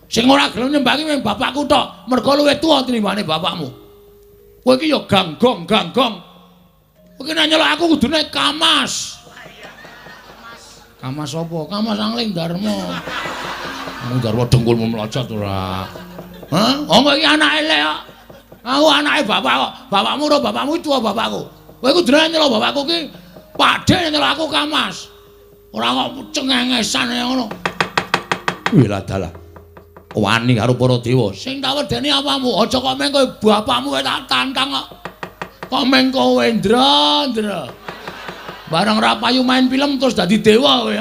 Sing ora gelem nyembah ki mung bapakku tok, mergo luwih tuwa tinimbane bapakmu. Kowe iki ya ganggong. Kowe nek nyelok aku kudune Kamas. Kamas apa? Kamas Angling Darma. Angling Darma dengkulmu mlocot ora. Hah? Wong iki anake lek kok. Aku anake bapak kok. Bapakmu ora bapakmu tuwa bapakku. Kowe kudune nyelok bapakku ki Pakde nyelok aku Kamas. Ora kok cengengesan ngono. Wila dalah. Wani karo para dewa. Sing tak wedeni apamu? Aja kok meng kowe bapakmu tak tantang kok. Kok meng kowe ndra. Bareng ra payu main film terus dadi dewa kowe.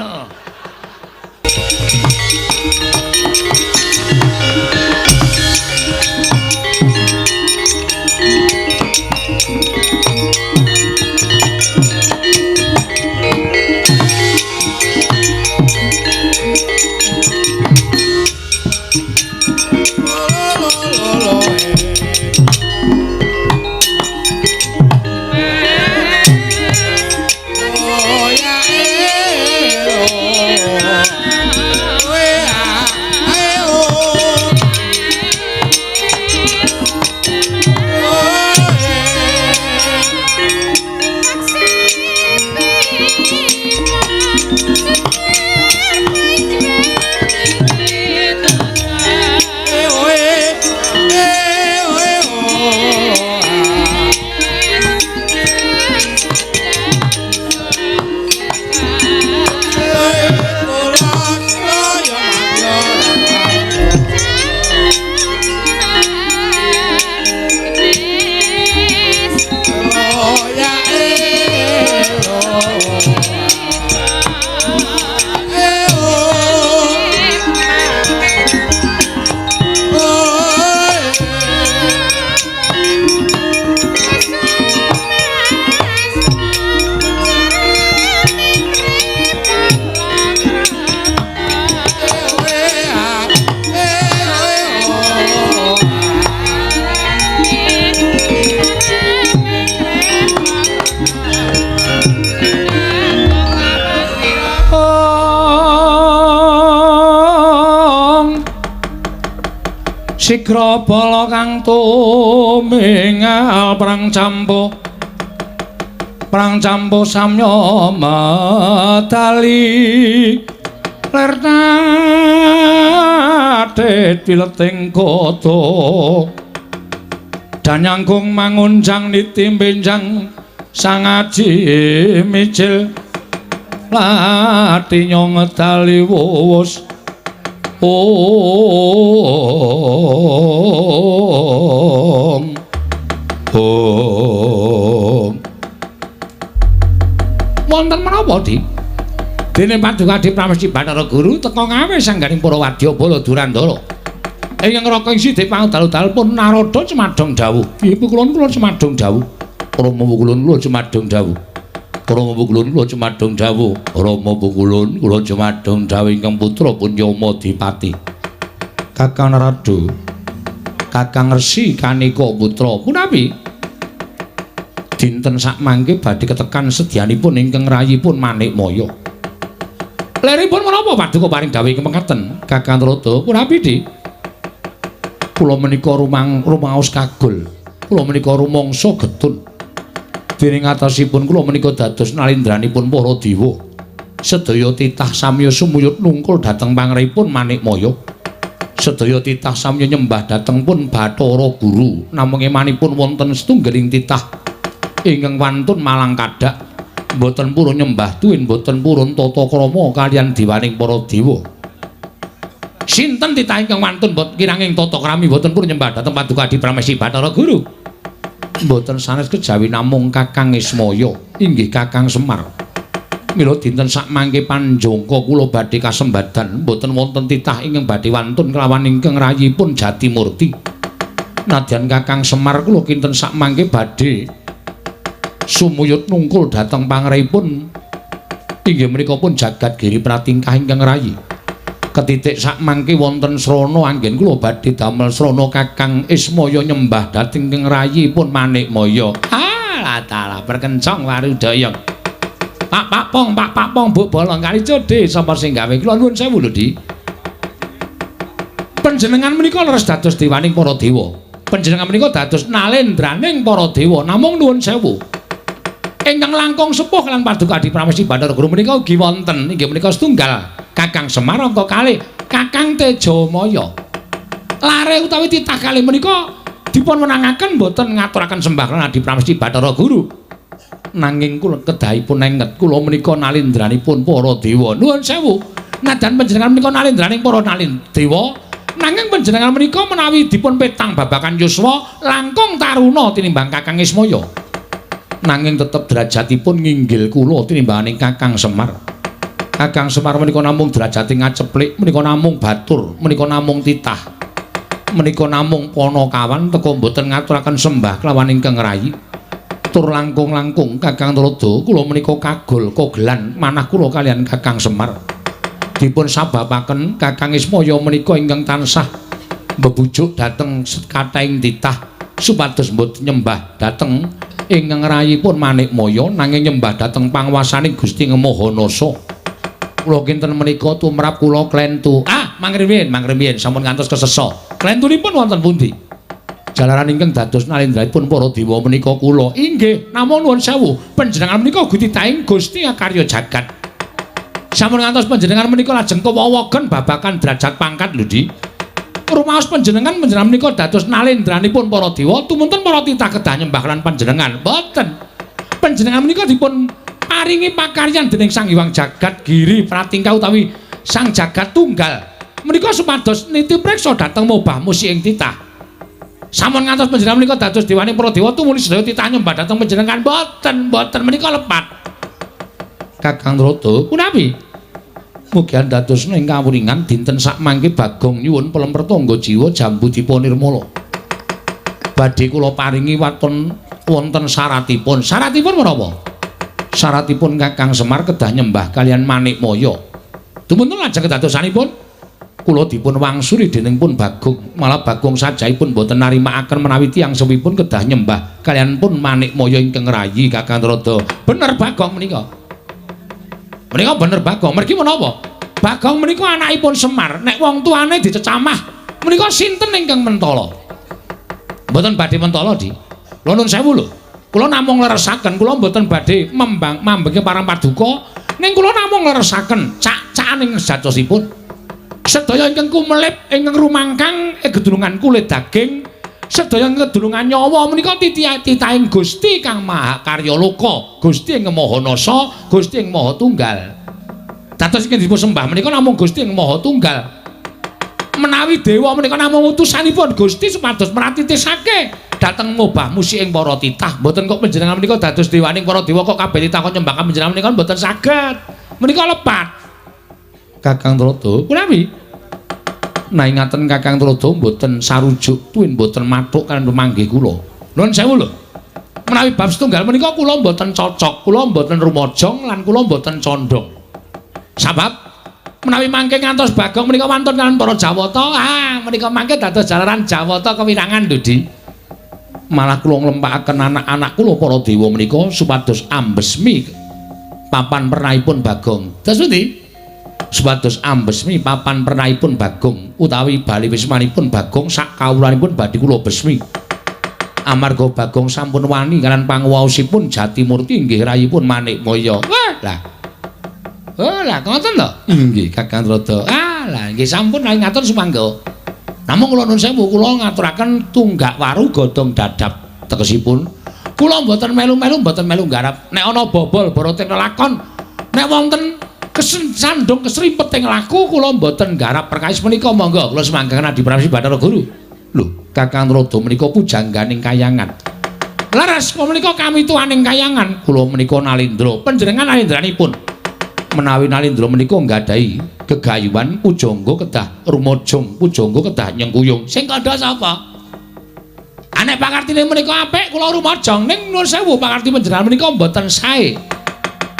Sigra bala kang tumingal perang campo samya medali lertate pileting koto danyanggung mangunjang niti benjang sangaji micil lati nyong medali wus wonten menapa Di? Dene Padukadi Pramesti Bathara Guru teka ngawe sangganing para wadya bala Durandala. Ingkang raka ing sidhe pangdalu-dalu pun Narada cemadhong dawuh. Ibu kula cemadhong dawuh. Rama kulun kula cemadhong dawuh. Rama kulun kula cemadhong dawuh. Rama kulun kula cemadhong dawuh ingkang putra pun Yama Dipati. Kakang Narada. Kakang Resi Kanika putra punapi? Dinten sak mangke badhe ketekan sedyanipun ingkang rayipun Manikmaya. Leripun menapa Paduka paring dawuh kemengkaten? Kakang Narada punapi Di? Kula menika rumaos kagul. Kula menika rumangsa getun. Dening atasipun kula menika dados nalindranipun para dewa. Sedaya titah samya sumuyut nungkul dhateng pangripun Manikmaya. Sedaya titah samya nyembah dhateng pun Bathara Guru. Namung emanipun wonten setunggaling titah ingkang wantun malang kadak. Mboten purun nyembah tuwin, mboten purun tata krama kaliyan dewaning para dewa. Sinten titah ingkang wantun kiranging tata krami mboten purun nyembah dhateng Padukadi Pramesti Bathara Guru? Mboten sanes kejawi namung Kakang Ismaya, inggih Kakang Semar. Mila dinten sak mangke panjangka kula badhe kasembadan, mboten wonten titah ingkang badhe wantun kelawan ingkang rayipun Jatimurti. Nadyan Kakang Semar kula kinten sak mangke badhe sumuyut nungkul dhateng pangripun inggih menika pun Jagat Giri Pratingkah ingkang rayi. Ketitik sak mangke wonten srana anggen kula badhe damel srana Kakang Ismaya nyembah dhateng ingkang rayipun Manikmaya. Alah perkencong warudaya. Pak Pong Bu Bolong kali codhe sapa sing gawe kula nuwun sewu lho Di. Panjenengan menika leres dados dewaning para dewa. Panjenengan menika dados nalendraning para dewa. Namung nuwun sewu. Ingkang langkung sepuh lan paduka Adi Pramesti Bathara Guru menika ugi wonten inggih menika setunggal Kakang Semar angka kalih Kakang Tejamaya. Lare utawi titah kalih menika dipun wenangaken boten ngaturaken sembah lan Adi Pramesti Bathara Guru. Nanging kula kedahipun nenget kula menika nalindranipun para dewa. Nuwun sewu. Nadan panjenengan menika nalindraning para dewa, nanging panjenengan menika menawi dipun petang babakan yuswa langkung taruna tinimbang Kakang Ismaya. Nanging tetep derajatipun nginggil kula tinimbanganing Kakang Semar. Kakang Semar menika namung derajate ngaceplik, menika namung batur, menika namung titah. Menika namung Panakawan teka boten ngaturaken sembah kelawan ingkang rayi. Tur langkung-langkung Kakang Narada kula menika kagol kogelan manah kula kalian Kakang Semar. Dipun sababaken Kakang Ismaya menika ingkang tansah mbebujuk dhateng kathahing titah supados mboten nyembah dhateng ingkang rayipun Manikmaya nanging nyembah dhateng panguwasaning Gusti Mahanasa. Kula kinten menika tumrap kula klentu. Mangrimin sampun ngantos kesesa. Klentunipun wonten pundi? Jalaran ingkang dados nalindranipun para dewa menika kula. Inggih, namung nuwun sewu, panjenengan menika ugi titahing Gusti Karya Jagat. Sampun ngantos panjenengan menika lajeng kewawaken babakan derajat pangkat lho, Di. Rumaos panjenengan menika dados nalindranipun para dewa, tumunten para titah kedah nyembah lan panjenengan. Boten. Panjenengan menika dipun paringi pakaryan dening Sang Hyang Jagat Giri Pratingkah utawi Sang Jagat Tunggal. Menika supados niti preksa dhateng mobah musi ing titah. Sampun ngantos panjenengan menika dados dewaning para dewa tumuli sedaya titah nyembah dhateng panjenengan. Boten menika lepat. Kakang Narada, punapi? Mugi dados ing kawuringan dinten sakmangke Bagong nyuwun pelemper tangga jiwa jambu dipa nirmala. Badhe kula paringi wonten syaratipun. Syaratipun menapa? Syaratipun Kakang Semar kedah nyembah kalian Manikmaya. Dumunten lajeng kedadosanipun kula dipun wangsuli dening pun Bagong. Malah Bagong sajaipun boten narimakaken menawi tiyang sepuhipun kedah nyembah kalian pun Manikmaya ingkang rayi Kakang Narada. Bener Bagong menika. Menika bener Bagong. Mergi menapa? Bagong menika anakipun Semar. Nek wong tuane dicecamah, menika sinten ingkang mentala? Mboten badhe mentala, Di. Lha nuwun sewu lho. Kula namung leresaken, kula mboten badhe mambenge parang paduka, ning kula namung leresaken cak-cakaning sejatosipun. Sedaya ingkang kumelip, ingkang rumangkang gedulungan kulit daging, sedaya kedulungan nyawa menika titahing Gusti Kang Maha Karya Loka, Gusti Ing Mahanasa, Gusti Ing Maha Tunggal. Dados ingkang dipun sembah menika namung Gusti Ing Maha Tunggal. Menawi dewa menika namung utusanipun Gusti supados mratitisake dhateng mobah musi ing para titah. Mboten kok panjenengan menika dados dewaning para dewa kok kabeh titah kok nyembah panjenengan menika mboten saged. Menika lepat. Kakang Narada, punapi? Nanging ngaten Kakang Narada mboten sarujuk tuwin mboten mathuk kaliyan pemanggih kula. Nuwun sewu lho. Menawi bab setunggal menika kula mboten cocok, kula mboten rumajang lan kula mboten condong. Sabab menawi mangke ngantos Bagong menika wonten kaliyan para Jawata, menika mangke dados jalaran Jawata kewirangan lho, Di. Malah kula nglempakaken anak-anak kula para dewa menika supados ambesmi papan pernahipun Bagong. Dados pundi? Supados ambesmi papan pernahipun Bagong utawi bali wismanipun Bagong sak kawulanipun badhe kula besmi. Amarga Bagong sampun wani kaliyan panguwaosipun Jatimurti inggih rayipun Manikmaya. Lah ngoten lho. Inggih Kakang Narada. Lah nggih sampun ngatur sumangga. Namung kula nuwun sewu kula ngaturaken tunggak waru godhong dadap tegesipun. Kula mboten melu-melu mboten melu nggarap. Nek ana bobol boroting lakon, nek wonten kesandung kesripeting laku kula mboten nggarap perkawis menika monggo kula semanggaken Adi Pramesti Bathara Guru. Lho, Kakang Narada menika pujangganing kayangan. Leres menika kamituaning kayangan kula menika nalindra. Panjenengan nalindranipun. Menawi nalindra menika nggadahi gegayuhan pujangga kedah rumajang, pujangga kedah nyengkuyung. Sing kandha sapa? Nek pakartine menika apik kula rumajang ning nuwun sewu pakarti panjenengan menika mboten sae.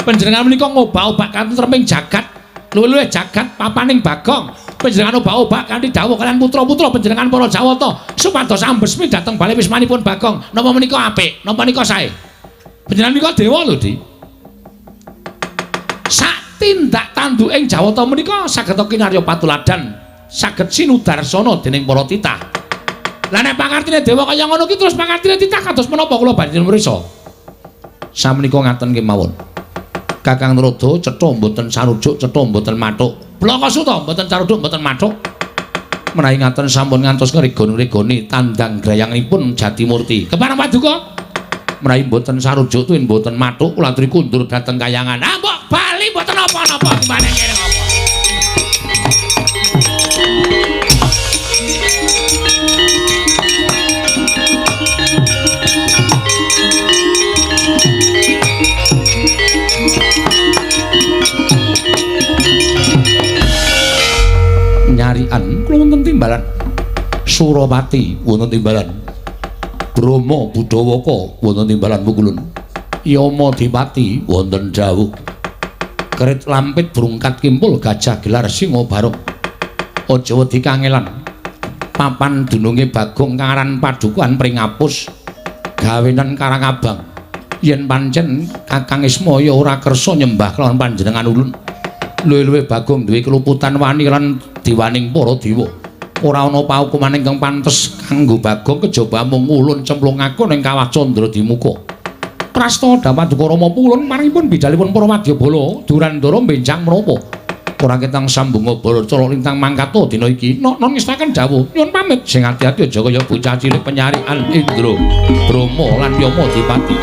Panjenengan menika ngobah-obah katentreming jagat, luwih-luwih jagat papaning Bagong. Panjenengan obah-obah kanthi dawuh kaliyan putra-putra panjenengan para Jawata supados ambesmi dhateng bali wismanipun Bagong. Napa menika apik? Napa menika sae? Panjenengan menika dewa lho, Di. Sak tindak tanduking Jawata menika saged kinarya patuladan saged sinudarsana dening para titah. Lah nek pangartine dewa kaya ngono ki terus pangartine titah kados menapa kula badhe mriksa? Samenika ngaten kemawon. Kakang Narada cetha mboten sarujuk, cetha mboten mathuk. Blaka suta mboten sarujuk, mboten mathuk. Menawi ngaten sampun ngantos ngregon-regoni tandang grayangipun Jatimurti. Kepareng paduka. Menawi mboten sarujuk tuwin mboten mathuk kula aturi kundur dhateng kayangan. Ah mbok bali mboten napa-napa gimana kene apa. Nyarian kula wonten timbalan Suropati wonten timbalan Brahma Budawaka wonten timbalan Pukulun Yama Dipati wonten Dawuh Kerit lampit brungkat kimpul gajah gelar singa barok aja wedi kangelan papan dununge Bagong Karan Padukuhan Pringapus gawenan Karangabang yen pancen Kakang Ismaya ora kersa nyembah kelawan panjenengan ulun luwih-luwih Bagong duwe keluputan wani lan diwaning para dewa. Ora ana paukuman ingkang pantes kanggo Bagong kejaba mung ulun cemplungaken ing kawah Candra Dimuka. Prasta Dapaduka Rama Pulun maringipun bidalipun para wadyabala Durandara benjang menapa. Ora ketang sambunga Balacara lintang mangkata dina iki. Non ngestaken dawuh nyuwun pamit sing ati-ati aja kaya bocah cilik penyarian Indra, Brahma lan Yama Dipati.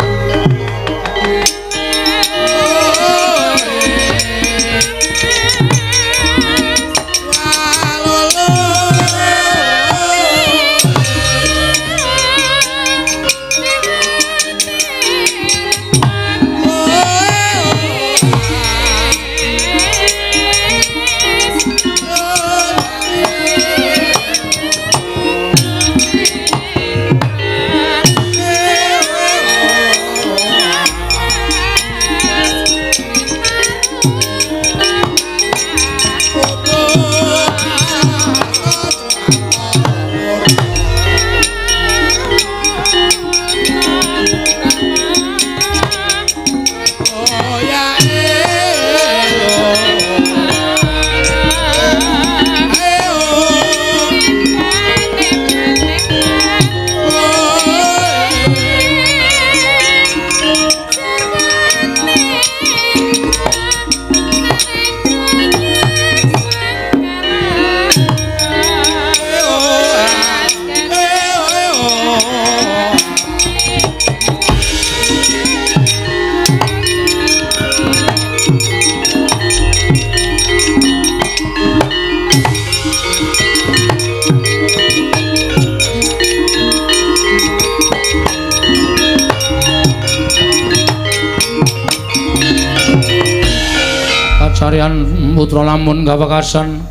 Sarian putra lamun gawekasan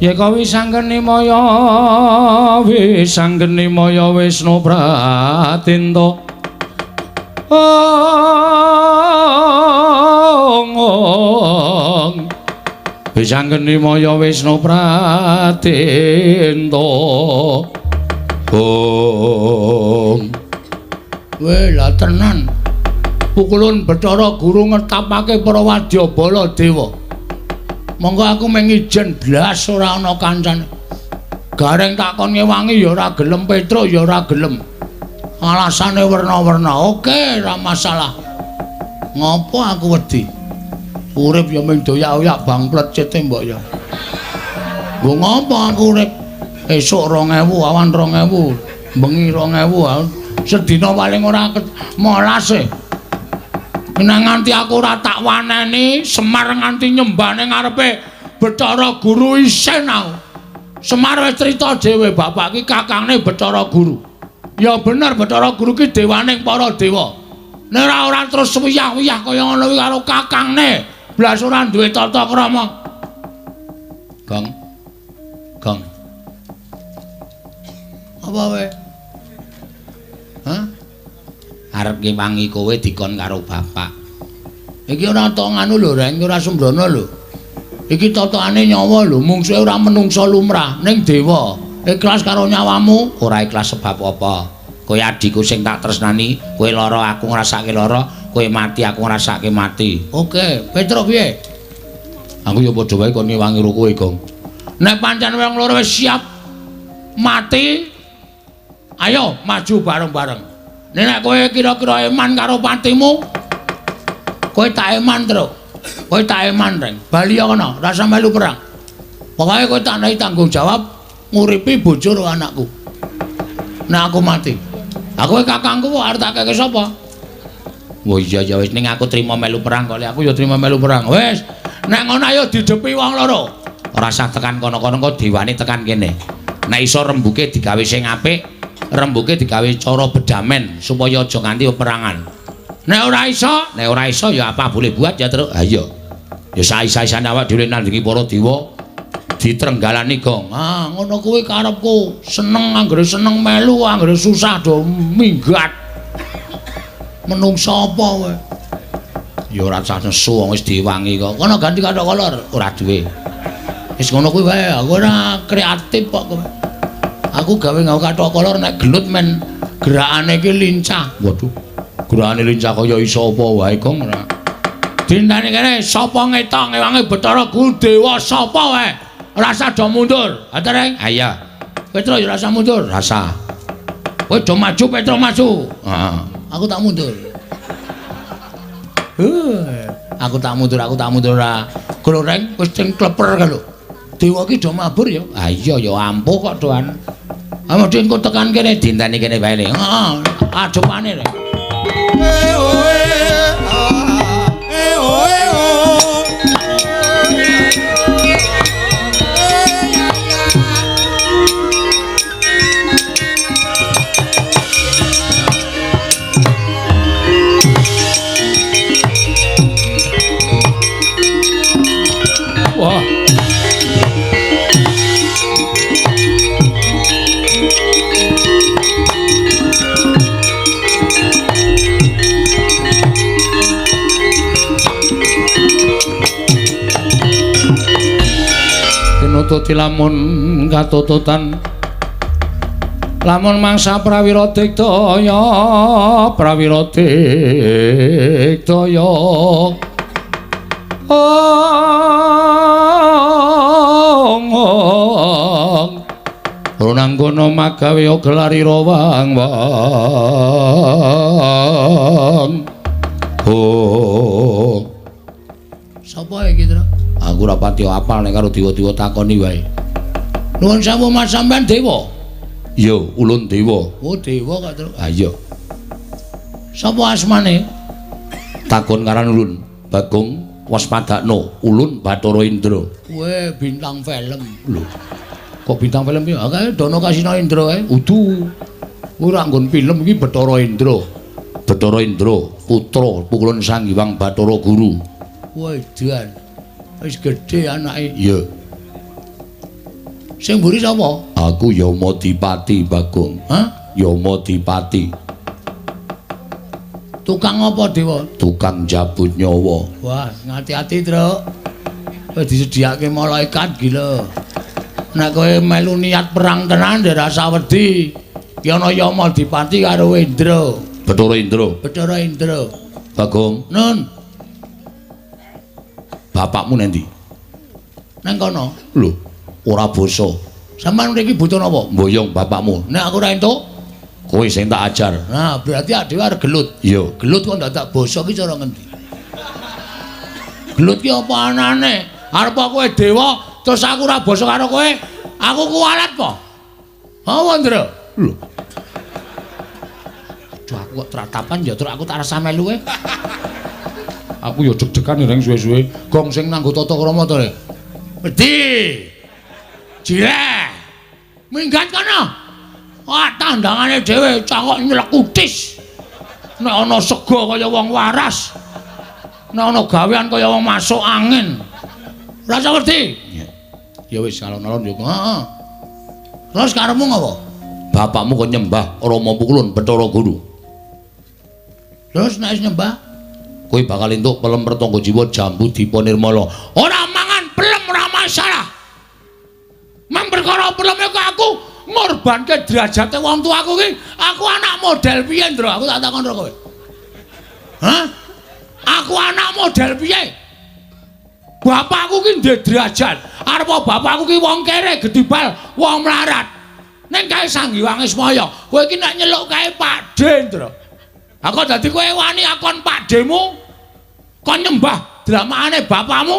Yeka wisanggeni maya Wisnu Pratinta Wisanggeni maya Wisnu Pratinta Wela tenan Pukulun Bathara Guru ngetapake para wadyabala dewa. Monggo aku mengijen blas ora ana kancane. Gareng takon ngewangi ya ora gelem, Petruk ya ora gelem. Alasane werna-werna. Oke, ora masalah. Ngopo aku wedi? Urip ya mung doyak-oyak bangplet cete mbok ya. Nggo ngopo aku urip? Esuk 2000, awan 2000, bengi 2000. Sedina paling ora 15. Nang nganti aku ora tak waneni Semar nganti nyembane ngarepe Bathara Guru isin aku. Semar wis crita dhewe bapak ki kakangne Bathara Guru. Ya bener Bathara Guru ki dewaning para dewa. Nek ora terus wiyah-wiyah kaya ngono kuwi karo kakangne, blas ora duwe tata krama. Gong. Apa wae? Hah? Arep ngewangi kowe dikon karo bapak. Iki ora tok nganu lho, Reng, ora sembrono lho. Iki totoane nyawa lho, mungsuhe ora menungsa lumrah, ning dewa. Ikhlas karo nyawamu? Ora ikhlas sebab apa? Kowe adikku sing tak tresnani, kowe lara aku ngrasake lara, kowe mati aku ngrasake mati. Oke, Petruk piye? Aku ya padha wae kon ngewangi karo kowe, Gong. Nek pancen wong loro wis siap mati, ayo maju bareng-bareng. Nek kowe kira-kira eman karo patimu, kowe tak eman terus. Kowe tak eman reng. Bali kono, rasa melu perang. Pokoke kowe tak nahi tanggung jawab nguripi bojo karo anakku. Nek aku mati. Aku kakangku kok arep tak keke sapa? Oh iya ya wis ning aku trima melu perang kok aku ya trima melu perang. Wis, nek ngono ayo didepi wong loro. Ora usah tekan kono-kono kok diwani tekan kene. Nek iso rembuke digawe sing apik, rembuke digawe cara bedamen supaya aja nganti peperangan. Nek ora iso ya apa boleh buat ya terus. Ha iya. Ya sae-saesan awak dhewe nandingi para dewa ditrenggalani gong. Ah, ngono kuwi karepku. Seneng anggere seneng melu, anggere susah do minggat. Menungso apa kowe? Ya ora usah nesu wis diwangi kok. Kono ganti kathok kolor, ora duwe. Wis ngono kuwi wae, aku ora kreatif kok kowe. Aku gawe nggawa kathok kolor nek gelut men gerakane iki lincah. Waduh. Gerakane lincah kaya iso apa wae gong ora. Dintane kene sapa ngetok ngewangi Bathara Guru Dewa sapa wae? Rasa do mundur. Atereng. Ha iya. Petro ya rasa mundur, rasa. Kowe do maju, Petro maju. Heeh. Aku tak mundur. Aku tak mundur ora. Gloreng wis sing kleper kan lho. Dewa ki do mabur ya. Ha iya ya ampuh kok doan. Ayo engko tekan kene dintane kene wae. Heeh. Adepane rek. Wah. Tinututi lamun katututan lamun mangsa prawira digdaya Runanggono magawe gelari rawang sapa iki, Tru? Aku ora pati apal nek karo dewa-dewa takoni wae. Nuwun sewu Mas sampean dewa? Iya, ulun dewa. Oh, dewa kok, Tru? Ha iya. Sapa asmane? Takon karan ulun. Bagong Waspadakna, ulun Bathara Indra. Kowe bintang film. Lho. Kok bintang film iki? Akeh Dono Kasina Indra ae. Udu. Ora nggon film iki Bathara Indra. Bathara Indra, putra pukulan Sang Hyang Bathara Guru. Wah, edan. Wis gedhe anake. Iya. Sing mburi sapa? Aku Yamadipati, Bagong. Hah? Yamadipati. Tukang apa, Dewa? Tukang jabut nyawa. Wah, ngati-ati, Tru. Kowe disediake malaikat gila. Nek kowe melu niat perang tenan ora usah wedi. Ki ana Yamadipati karo Indra. Bathara Indra. Bagong. Nun. Bapakmu nendi? Nang kono. Lho, ora basa. Sampeyan mriki butuh napa? Mboyong bapakmu. Nek aku ora entuk, kowe sing tak ajar. Nah, berarti dhewe arep gelut. Iya. Gelut kok ndak basa ki cara ngendi? Gelut ki apa anane? Arep kowe dewa terus aku ora basa karo kowe. Aku kuwalat apa? Apa, Ndra? Lho. Duh, aku kok tratapan ya terus aku tak rasa melu e. Aku ya deg-degan reng suwe-suwe. Gong sing nanggo tata krama to, Rek. Wedi. Jire. Minggat kono. Wah, tandangane dhewe cangkok nyelekutis. Nek ana sega kaya wong waras. Nek ana gawean kaya wong masuk angin. Ora usah wedi. Ya wis alon-alon yo. Heeh. Terus karepmu ngopo? Bapakmu kok nyembah Rama Pukulun Bathara Guru. Terus nek nyembah kowe bakal entuk pelem pertangga jiwa Jambu Dipa Nirmala. Ora mangan pelem ora masalah. Mang perkara peleme kok aku ngorbanke derajate wong tuaku ki. Aku anak model piye, Ndra? Aku tak takon karo kowe. Hah? Aku anak model piye? bapakku ki ndek derajat. Arepa bapakku ki wong kere gedibal, wong melarat. Ning kae Sanghyang Ismaya, kowe iki nek nyeluk kae Pakde, Ndra. Aku dadi kowe wani akon Pakdemu. Kon nyembah dramakane bapakmu.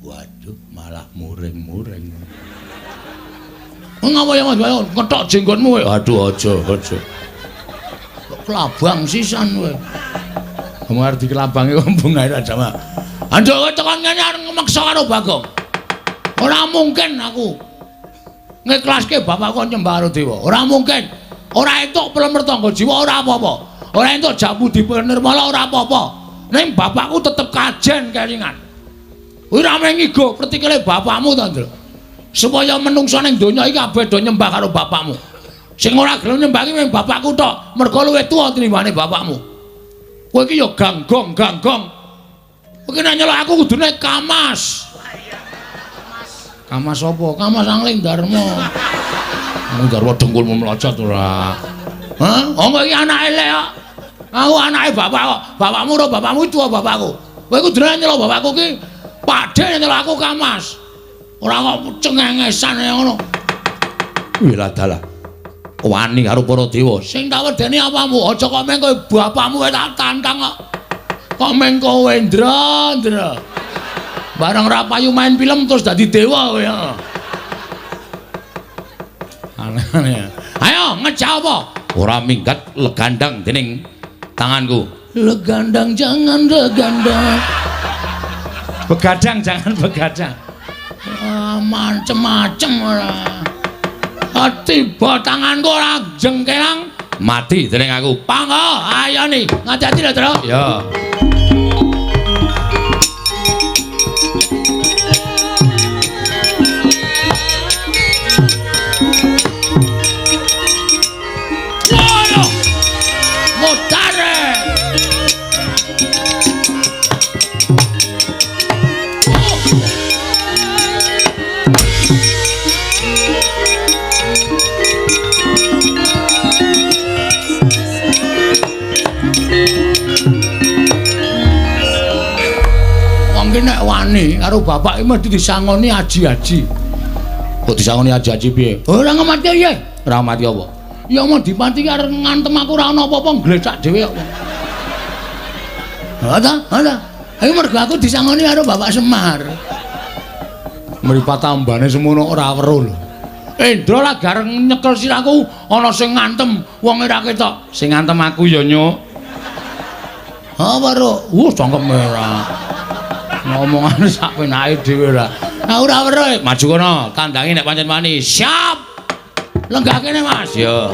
Waduh, malah muring-muring. Ngapa ya Mas, ngetok jenggonmu kowe. Aduh, aja. Kelabang sisan kowe. Kamu arep dikelabangi ombong ae sama. Anduk kowe tekan ngene arep ngemeksa karo Bagong. Ora mungkin aku ngiklaske bapakku nyembah karo dewa. Ora mungkin. Ora entuk pelemertangga jiwa ora apa-apa. Ora entuk jamu dipenirmala ora apa-apa. Ning bapakku tetep kajen kelingan. Kuwi ra mengigo pertikele bapakmu to, Ndra. Supaya menungso ning donya iki kabeh do nyembah karo bapakmu. Sing ora gelem nyembah iki mung bapakku tok, mergo luwih tuwa tinimbane bapakmu. Kowe iki ya ganggong. Kowe nek nyeluk aku kudune Kamas. Kamas apa? Kamas Angling Darma. Angling Darma dengkulmu melocot ora. Hah? Oh kowe iki anake lek kok. Aku anake bapak kok. Bapakmu ro bapakmu tuwa bapakku. Kowe kudune nyeluk bapakku ki Pakde nyeluk aku Kamas. Ora kok cengengesan ngono. Wila dalah. Wani karo para dewa. Sing tak wedeni apamu? Aja kok meng kowe bapakmu wae tak tantang kok. Kok meng kowe Ndra. Bareng ra payu main film terus dadi dewa kowe. Aneh. Ayo ngejak apa? Ora minggat legandang dening tanganku. Legandang jangan legandang. Begadang jangan begadang. Macem-macem ora. Tiba tanganku ora jengkelang mati dening aku. Pangga, ayo nih, ngati-ati lho, Tru. Ya. Ayo. Mutare. Nek wani karo bapak iki mesti disangoni aji-aji. Kok disangoni aji-aji piye? Ora ngamati ya. Ora mati apa? Ya mau dipati arep ngantem aku ora ana apa-apa nglecak dhewe kok. Ada. Iki mergo aku disangoni karo Bapak Semar. Mripat tambane semono ora weruh lho. Endra lah gareng nyekel siraku ana sing ngantem wong ora ketok. Sing ngantem aku ya nyuk. Ha baru. Cangkem merah. Ngomongane sak penake dhewe ora. Nah ora weruh, maju kono, tandangi nek pancen wani. Siap. Lenggah kene, Mas. Ya.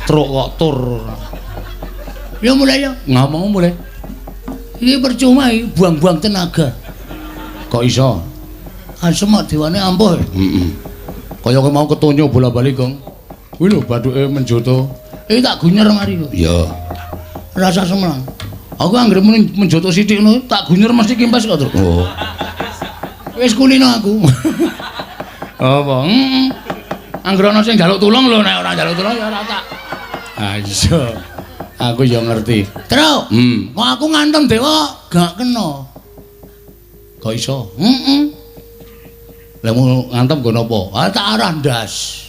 Truk kok tur. Ya mulai ya. Ngomong mulai. Iki percuma iki buang-buang tenaga. Kok iso? Semak dewane ampuh. Heeh. Kaya kowe mau ketonyo bola-bali, Gong. Kuwi lho bathuke menjoto. Iki tak gunyer mari lho. Iya. Rasa semelang. Aku anggere muni menjoto sithik ngono, tak gunyer mesti kimpes kok, Tru. Oh. Wis kulino aku. Apa? Heeh. Anggere ana sing njaluk tulung lho, nek ora njaluk tulung ya ora tak. Ah iya. Aku ya ngerti. Tru. Kok aku ngantem dewa gak kena. Kok iso? Heeh. Lah mau ngantem nggo napa? Ah tak arah ndas.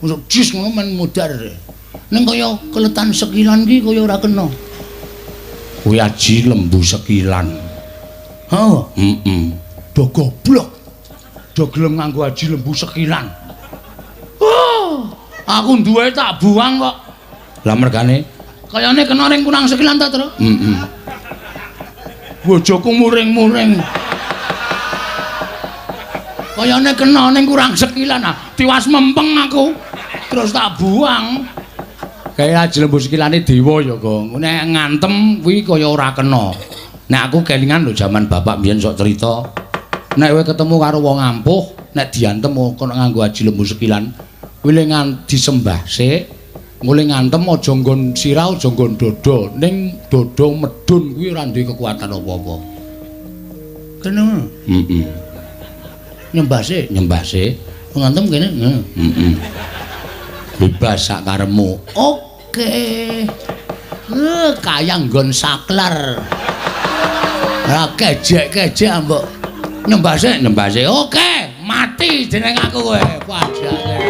Usuk jis ngono men mudar. Ning kaya keletan sekilan ki kaya ora kena. Kuwi aji lembu sekilan. Heeh. Heeh. Do goblok. Do gelem nganggo aji lembu sekilan. Oh, aku duwe tak buang kok. Lah mergane Kayane kena ring kurang sekilan ta, Tru? heeh. Bojoku muring-muring. Kayane kena ning kurang sekilan ah. Tiwas mempeng aku. Terus tak buang. Kayak aji lembu sekilane dewa ya, Gong. Nek ngantem kuwi kaya ora kena. Nek aku kelingan lho jaman bapak mbiyen sok cerita. Nek kowe ketemu karo wong ampuh, nek diantem kono nganggo aji lembu sekilan, kuwi le disembah sik. Mulai ngantem aja nggon sirah aja nggon dodo, ning dodo medun kuwi ora duwe kekuatan apa-apa. Kene. Heeh. Nyembah sik. Nyembah sik. Ngantem kene. Heeh. Bebas sak karepmu. Oke. Kaya nggon saklar. Ora kejek-kejek mbok. Nyembah sik. Oke, mati jeneng aku kowe. Wajane.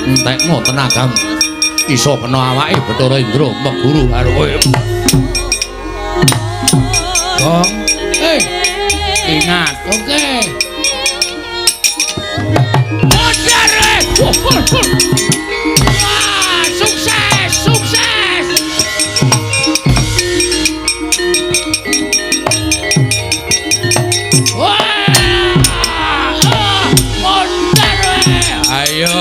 Entekmu tenagamu iso kena awake Bathara Indra meguru karo kowe. Gong, ingat, oke. Modar! Wah, sukses, sukses. Wah, modar! Ayo.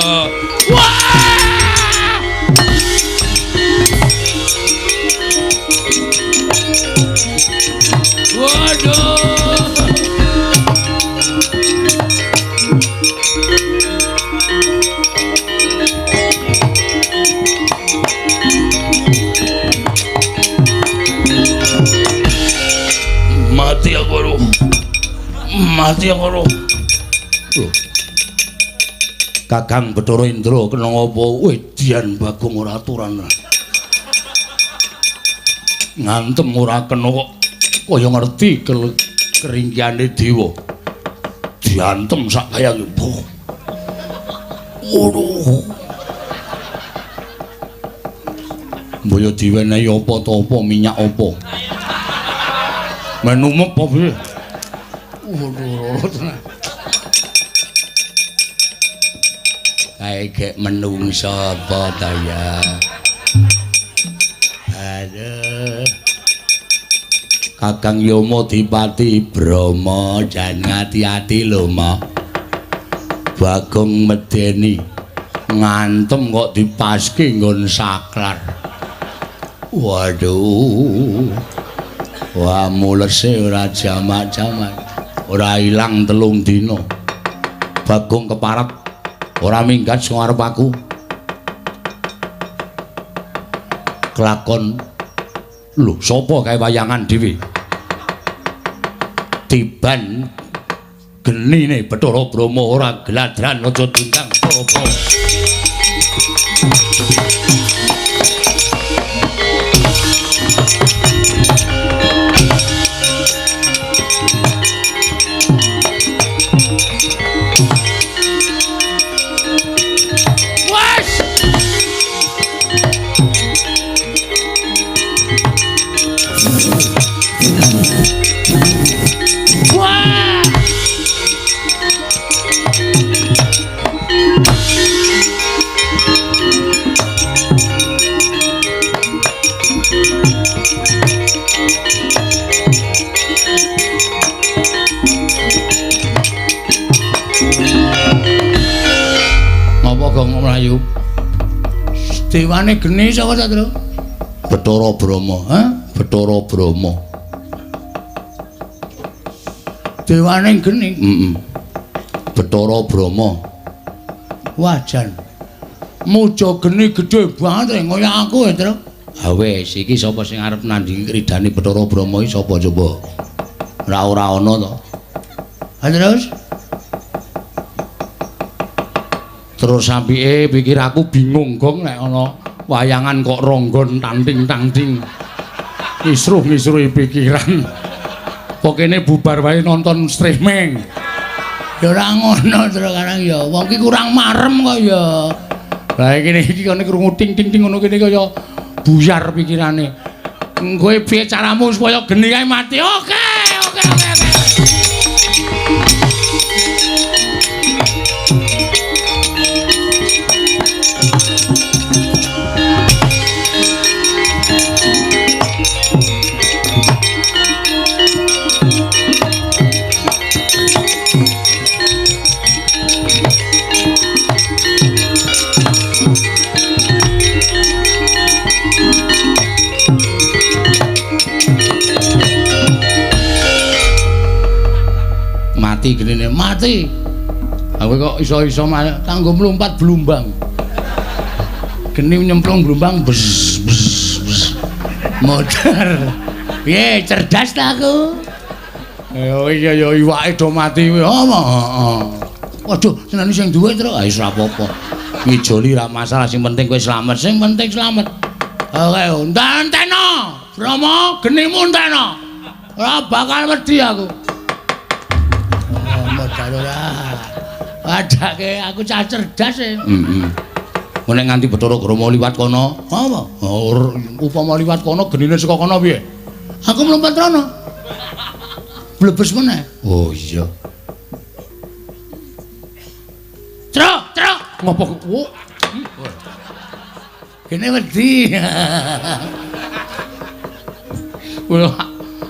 Mati aku lho. Kakang Bathara Indra kena apa? Wedian Bagong ora aturan. Ngantem ora kena kok kaya ngerti keringkiane dewa. Diantem sak kaya ngepo. Waduh. Mbaya diwenehi apa ta apa minyak apa? Menumep apa piye? Waduh, tenan. Kayak menungso apa ta ya? Aduh. Kakang Yama Dipati Brama jan ngati-ati lho, Ma. Bagong medeni ngantem kok dipaske nggon saklar. Waduh. Wah, mulese ora jamak-jamak. Ora ilang 3 dina. Bagong keparat ora minggat sing arep aku. Kelakon lho, sapa kae wayangan dhewe? Tiban genine Bathara Brama ora gladran aja tunggang apa. Bagong Melayu. Dewane geni sapa ta, Tru? Bathara Brahma, ha? Bathara Brahma. Dewane geni? Heeh. Bathara Brahma. Wajan. Muja geni gedhe banget kaya aku ya, Tru. Ha wis, iki sapa sing arep nandhingi kridane Bathara Brahma iki sapa coba? Ora ana to. Ha terus sampike pikir aku bingung gong nek ana wayangan kok ronggon tanting-tanting. Misruh-misruhi pikiran. Pokoknya bubar wae nonton streaming. Ya ora ngono terus karang ya. Wong ki kurang marem kok ya. Lah iki kene krungu ting-ting ngono kene kaya buyar pikirane. Kowe piye caramu supaya geni kae mati? Oke. Mati genine mati. Aku kok iso-iso kanggo mlumpat blumbang. Geni nyemplung blumbang bes. Modar. Piye cerdas ta aku? Ya iya ya iwake do mati kuwi. Waduh, senane sing duwe terus wis ora apa-apa. Ngijoli ra masalah, sing penting kowe slamet, sing penting slamet. Oke, enteno. Bromo genimu enteno. Ora bakal wedi aku. Adake aku cah cerdas e. Heeh. Mun nek nganti Bathara Brahma liwat kono, apa? Upama liwat kono genine saka kono piye? Aku mlumpat rono. Blebes meneh. Oh iya. Truk. Ngopo? Oh. Kene wedi.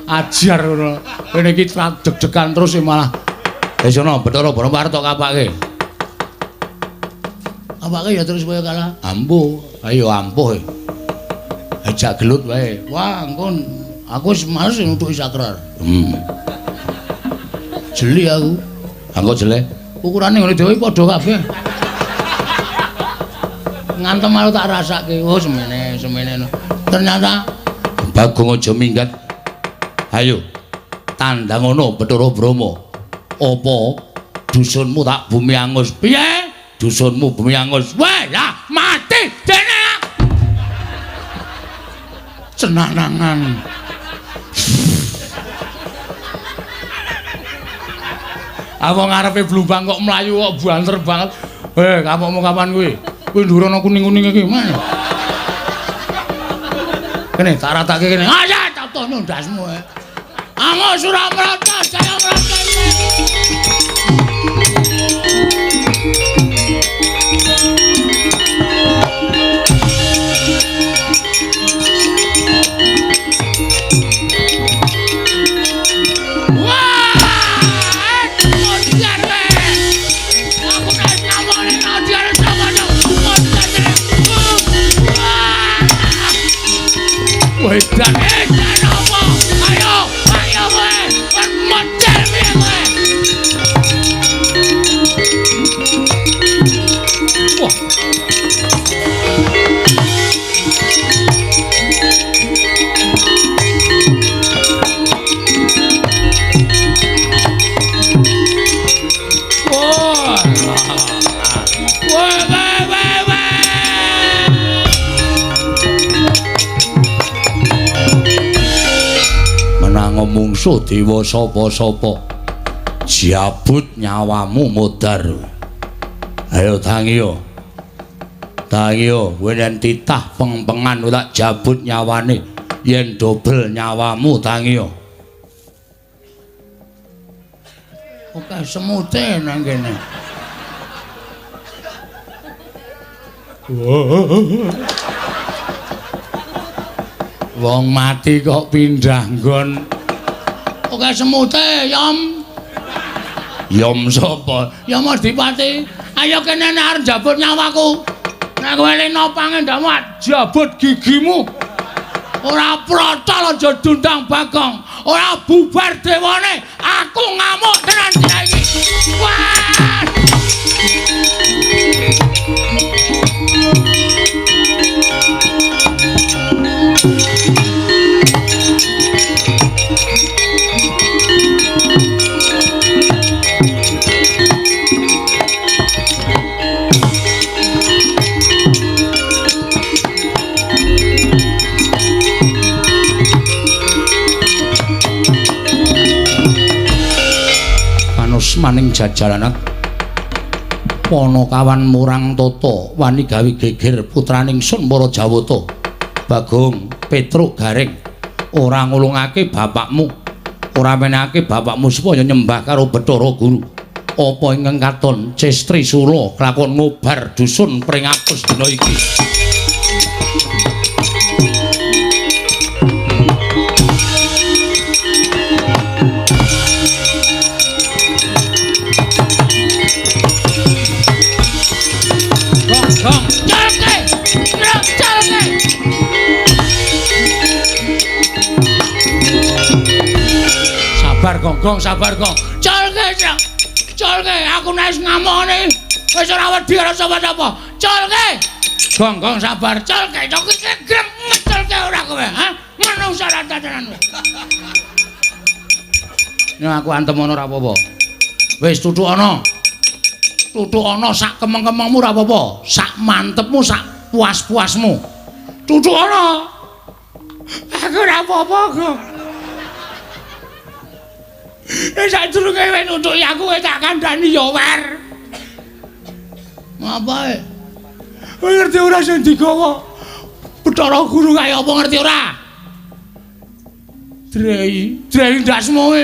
Ajar ngono. Kene iki deg-degan terus malah. Wis ana Bathara Brahma arep tok kapake. Apake ya terus supaya kalah. Ampuh. Ayo ampuh. Ajak gelut wae. Wah, engko aku wis males untuk sakrar. Jeli aku. Angko jelek. Ukurane ngene dhewe padha kabeh. Ngantem aku tak rasake. Oh, semene. Ternyata Bagong aja minggat. Ayo. Tandang ngono Bathara Brahma. Apa dusunmu tak bumi angus? Piye? Dusunmu bumi angus. Wah, ya mati dene. Cenanangan. Apa ngarepe blumbang kok mlayu kok banter banget. Kapokmu kapan kuwi? Kuwi ndurono kuning-kuning iki mana? Kene tak ratake kene. Ayo totono ndasmu. Amo Suraprata, saya merata ini. Wedan apa? Ayo kowe. Model piye kowe? Wah. Mungsuh dewa sapa-sapa jabut nyawamu modar. Ayo tangiyo kowe yen titah pengpengan tak jabut nyawane yen dobel nyawamu tangiyo. Oke semute nang kene. Wong mati kok pindah nggon. Oke semute Yom. Yom sapa? Yom Adipati. Ayo kene nek arep jabut nyawaku. Nek kowe le nopange ndamu jabut gigimu. Ora protol aja dundang Bagong. Ora bubar dewane. Aku ngamuk tenan dina iki. Wah! Maning jajalanan Panakawan murang tata wani gawe geger putraning Sun para Jawata Bagong Petruk Garing ora ngulungake bapakmu ora menake bapakmu supaya nyembah karo Bathara Guru apa ingkang katon Cestri Sula kelakon ngobar dusun pringapus dina iki Sabar Gonggong, sabar Gong. Colke, aku nek ngamone wis ora wedi karo sapa-sapa. Colke. Gonggong sabar, colke. Colke grem ngecolke ora kowe, ha? Manungsa ra tatanan. Ya aku antem ono ora apa-apa. Wis tuthuk ana. Tuthuk ana sak kemeng-kemengmu ora apa-apa. Sak mantepmu, sak puas-puasmu. Tuthuk ana. Aku ora apa-apa, Gong. Nek sadurunge kowe nutuki aku kowe tak kandhani ya wer. Ngapae? Kowe ngerti ora sing digawa? Bathara Guru kaya apa ngerti ora? Drei ndasmu kowe.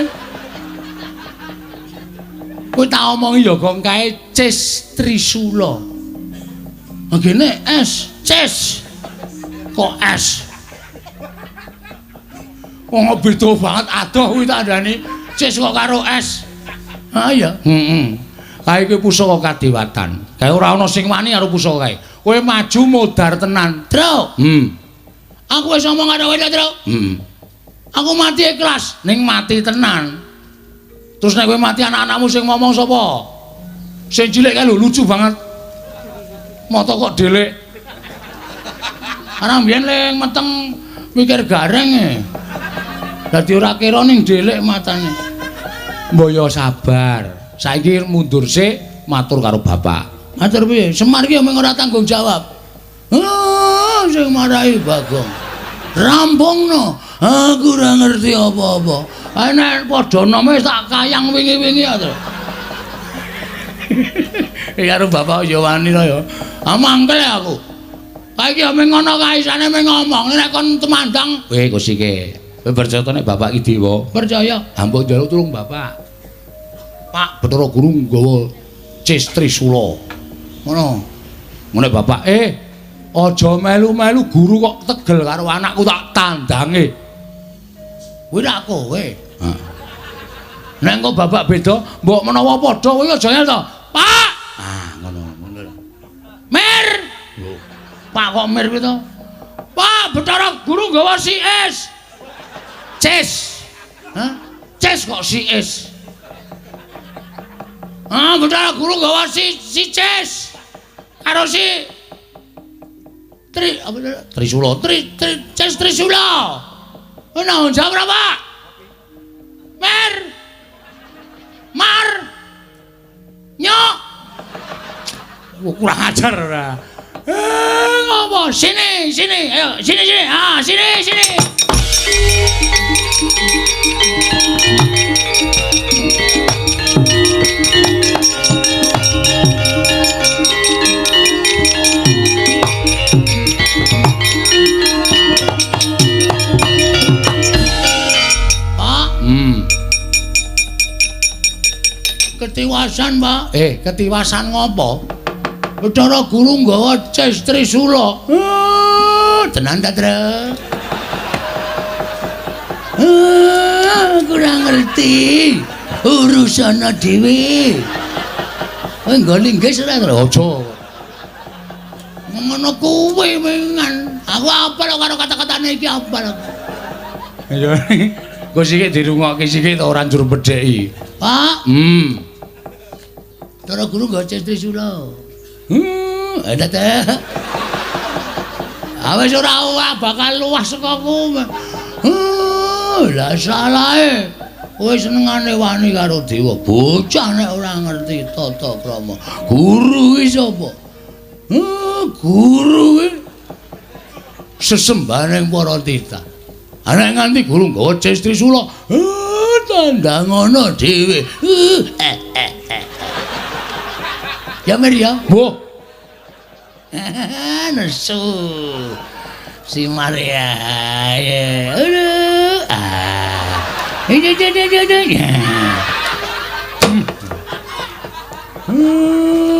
Kowe tak omongi ya Gong kae Cis Trisula. Ngene es, Cis. Kok es? Wong beda banget adoh kuwi tak ndani. Cis kok karo es. Ah iya. Kae iki pusaka kadewatan. Kae ora ana sing wani karo pusaka kae. Kowe maju modar tenan, Tru. Aku wis ngomong karo kowe, Tru. Aku mati ikhlas, ning mati tenan. Terus nek kowe mati anak-anakmu sing ngomong sapa? Sing cilik kae lho lucu banget. Mata kok dhelek. Ana mbiyen ling meteng mikir gareng e. Dadi ora kira ning dhelek matane. Mboyo sabar. Saiki mundur sik matur karo bapak. Matur piye? Semar ki mung ora tanggung jawab. Sing marahi Bagong. Rampungno. Aku ora ngerti apa-apa. Nek padha nome tak kayang wingi-wingi ya, Tru. Karo bapak ya wani to ya. Mangkel aku. Saiki mung ana kaisane mung ngomong nek kon temandang. Gusti iki. Kowe percaya nek bapak iki dewa? Percaya. Ampun njaluk tulung bapak. Pak Bathara Guru nggawa Cis Trisula. Ngono. Ngene bapak, aja melu-melu guru kok tegel karo anakku tak tandange. Kuwi lak kowe. Nek engko bapak beda, mbok menawa padha kowe aja ngel to. Pak. Ngono. Mir. Lho. Pak kok mir kuwi to? Pak Bathara Guru nggawa si es. Cis. Cis kok si es. Bathara Guru nggawa si Cis. Karo si Trisula. Cis Trisula. Ono jam berapa? Mer. Mar. Nyok. Kurang ajar ora. Ngopo? Sini. Ayo, sini. Sini. Ketiwasan, Pak. Ketiwasan ngopo? Bathara Guru nggawa Cis Trisula. Tenan ta, Tru? Kurang ngerti. Urusana dhewe. Kowe nggo linggis ora to? Aja. Ngono kuwi mengan. Aku apal karo kata-katane iki apal. Ya engko sik dirungokke sik to ora njur bedheki. Pak. Cara guru nggo Cestri Sula. Ada teh. Awes ora bakal luas saka ku. Lah salahe. Kowe senengane wani karo dewa. Bocah nek ora ngerti tata krama. Guru iki sapa? Guru iki sesembahaning para titah. Ana nganti guru nggawa Cestri Sula. Tandang ngono dhewe. Ya Maria. Mbah. Nesu. Si Maria. Aduh.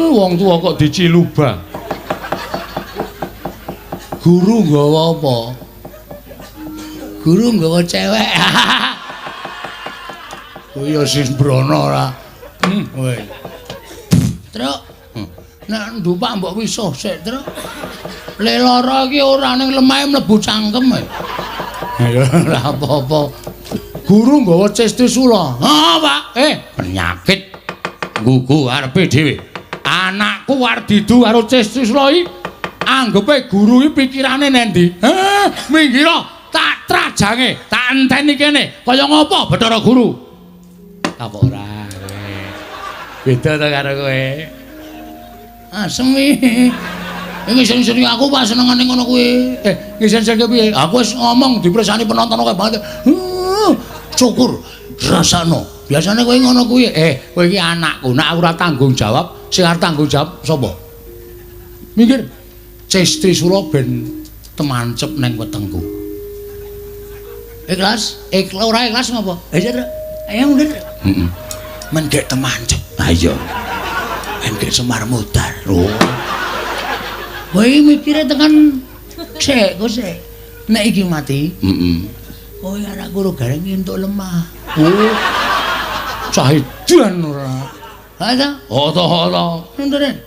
Wong tuwa kok dicilubah. Guru nggawa apa? Guru nggawa cewek. Kaya Sisbrana ora. Woi. Truk. Nek ndupak mbok wisuh sik, Truk. Le lara iki ora ning lemahe mlebu cangkem. Ya ora apa-apa. Guru nggawa Cestri Sula. Pak. Penyakit nggugu arepe dhewe. Anakku arep didu karo Cestri Sula iki anggepe guru iki pikirane nendi? Minggira tak trajange, tak enteni kene. Kaya ngopo Bathara Guru? Apa ora kowe? Beda to karo kowe. Asemi. Iki sing aku pas senengane ngono kuwi. Ngisen-sen piye? Aku wis ngomong dipresani penonton kok banget. Syukur rasano. Biasane kowe ngono kuwi. Kowe iki anakku, nek aku ora tanggung jawab, sing arep tanggung jawab sapa? Minggir. Cestri Sula ben temancep neng wetengku. Ikhlas? Ora ikhlas ngopo? Ayo mundur. Men gek temancep. Ha iya. Men gek Semar Mudar. Kowe mikire tekan sik, kok sik. Nek iki mati, kowe anak guru gareng entuk lemah. Cahidan ora. Ha ta? Ota. Munduren.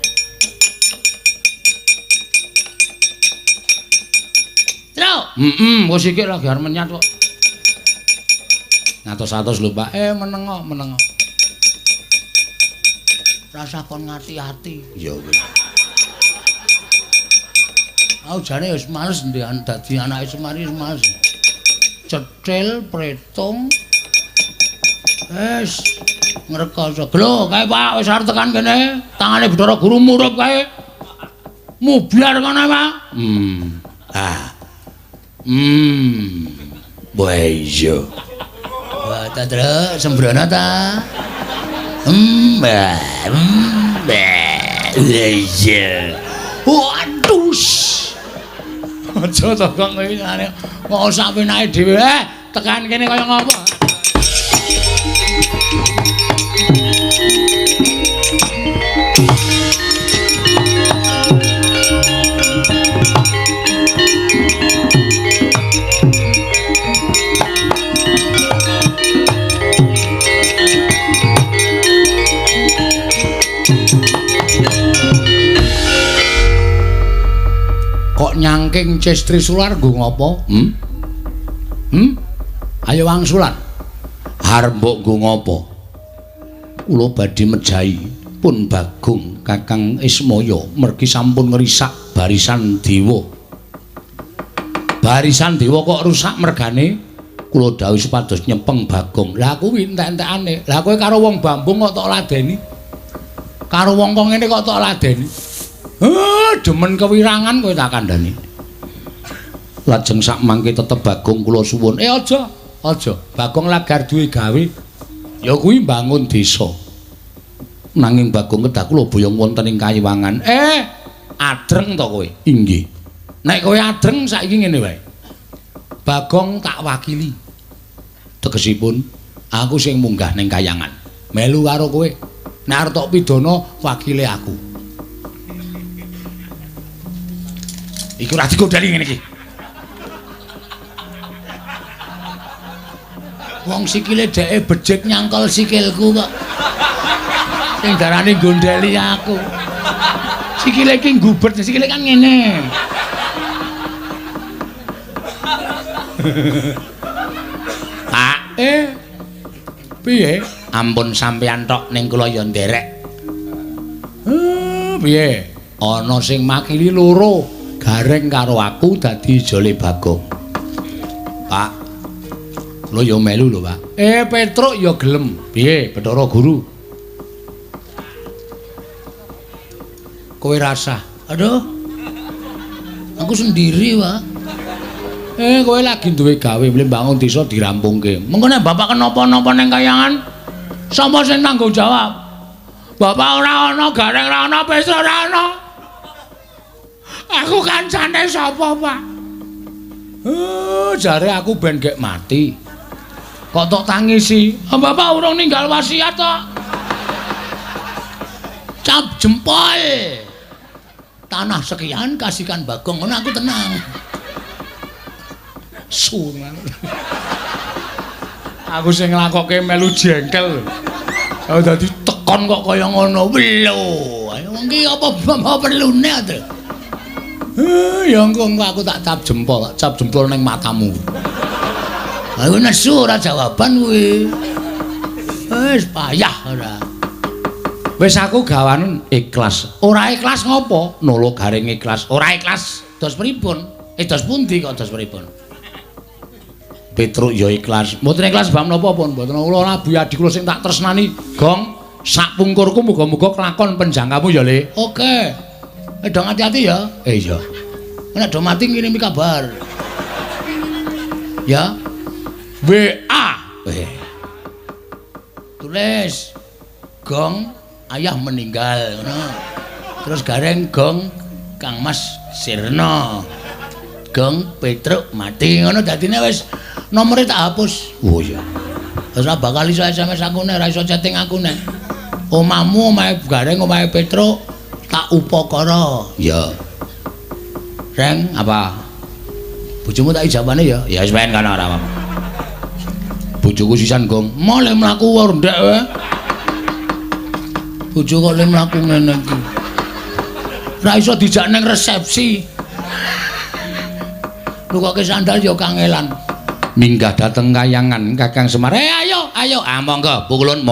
Truk. Wis iki lagi arep menyat kok. Ngatos-atos lho, Pak. Menengo. Rasa kon ngati-ati. Ya wis. Aku jane wis males dadi anake Semari males. Cethil, pretung. Wis ngrekoso. Lho, kae Pak wis arep tekan kene. Tangane Bathara Guru murup kae. Mubyar kene, Pak. Boyo. Wah, ta Truk, sembrono ta? Waduh. Aja to kok ngene. Kok sak penake dhewe tekan kene kaya ngopo? Kok nyangking Cestri Sula nggo ngopo? Ayo wangsulan. Arep mbok nggo ngopo? Kula badhe mejahi pun Bagong Kakang Ismaya mergi sampun ngrisak barisan dewa. Barisan dewa kok rusak mergane kula dawuh supados nyepeng Bagong. Lah kuwi entek-entekane. Lah kowe karo wong Bambung kok tok ladeni? Karo wong kok ngene kok tok ladeni? Demen kewirangan kowe tak kandhani. Lajeng sak mangke tetep Bagong kula suwun. Aja. Bagong lagar duwe gawe. Ya kuwi mbangun desa. Nanging Bagong kedah kula boyong wonten ing Kayiwangan. Adreng to kowe? Inggih. Nek kowe adreng saiki ngene wae. Bagong tak wakili. Tegesipun aku sing munggah ning Kayangan. Melu karo kowe. Nek arep tok pidana wakile aku. Iku ora digodhani ngene iki. Wong sikile dheke bejek nyangkol sikilku kok. Sing darani gondeli aku. Sikile iki ngubet, sikile kan ngene. Pak, piye? Ampun sampeyan tok ning kula ya nderek. Piye? Ana sing makili loro, Gareng karo aku dadi jole Bagong. Pak, kula ya melu lho, Pak. Petruk ya gelem. Piye, Bathara Guru? Kowe rasah. Aduh. Aku sendiri, Pak. Kowe lagi duwe gawe mle bangun desa dirampungke. Mengko nek bapak kenapa-napa ning kayangan, sapa sing tanggung jawab? Bapak ora ana, Gareng ora ana, Petruk ora ana. Aku kancane sapa, Pak? Jare aku ben gek mati. Kok tok tangisi? Bapak urung ninggal wasiat kok. Cap jempol. Tanah sekian kasihkan Bagong, ngono aku tenang. Sunan. Aku sing nglakokke melu jengkel. Oh dadi tekon kok kaya ngono. Lho, wong iki apa perlune to? Ya engko aku tak cap jempol ning matamu. Aku nesu ora jawaban kuwi. Wis payah ora. Wis aku gawanen ikhlas. Ora ikhlas ngopo? Nolo Gareng ikhlas. Ora ikhlas dos pripun? Dos pundi kok dos pripun? Petruk ya ikhlas. Mboten ikhlas bab napa pun. Mboten kula nabi adi kula sing tak tresnani. Gong, sak pungkurku muga-muga kelakon penjangkamu ya, Le. Oke. Dong hati-hati ya. Iya. Nek do mati ngirimi kabar. Ya. WA. Tulis. Gong, ayah meninggal. Terus Gareng Gong, Kang Mas Sirna. Gong, Petruk mati. Ngono dadine wis nomore tak hapus. Oh iya. Wis ora bakal iso SMS aku nek ora iso chatting aku nek. Omahmu, omahe Gareng, omahe Petruk tak upakara. Ya. Reng, apa? Bojomu tak ijabane ya? Ya wis ben kana ora apa-apa. Bojoku sisan Gong, male mlaku ndek wae. Bojo kok le mlaku ngene iki. Ora iso dijak ning resepsi. Lukoke sandal ya kangelan. Minggah dateng kayangan Kakang Semar. Ayo. Monggo pukulun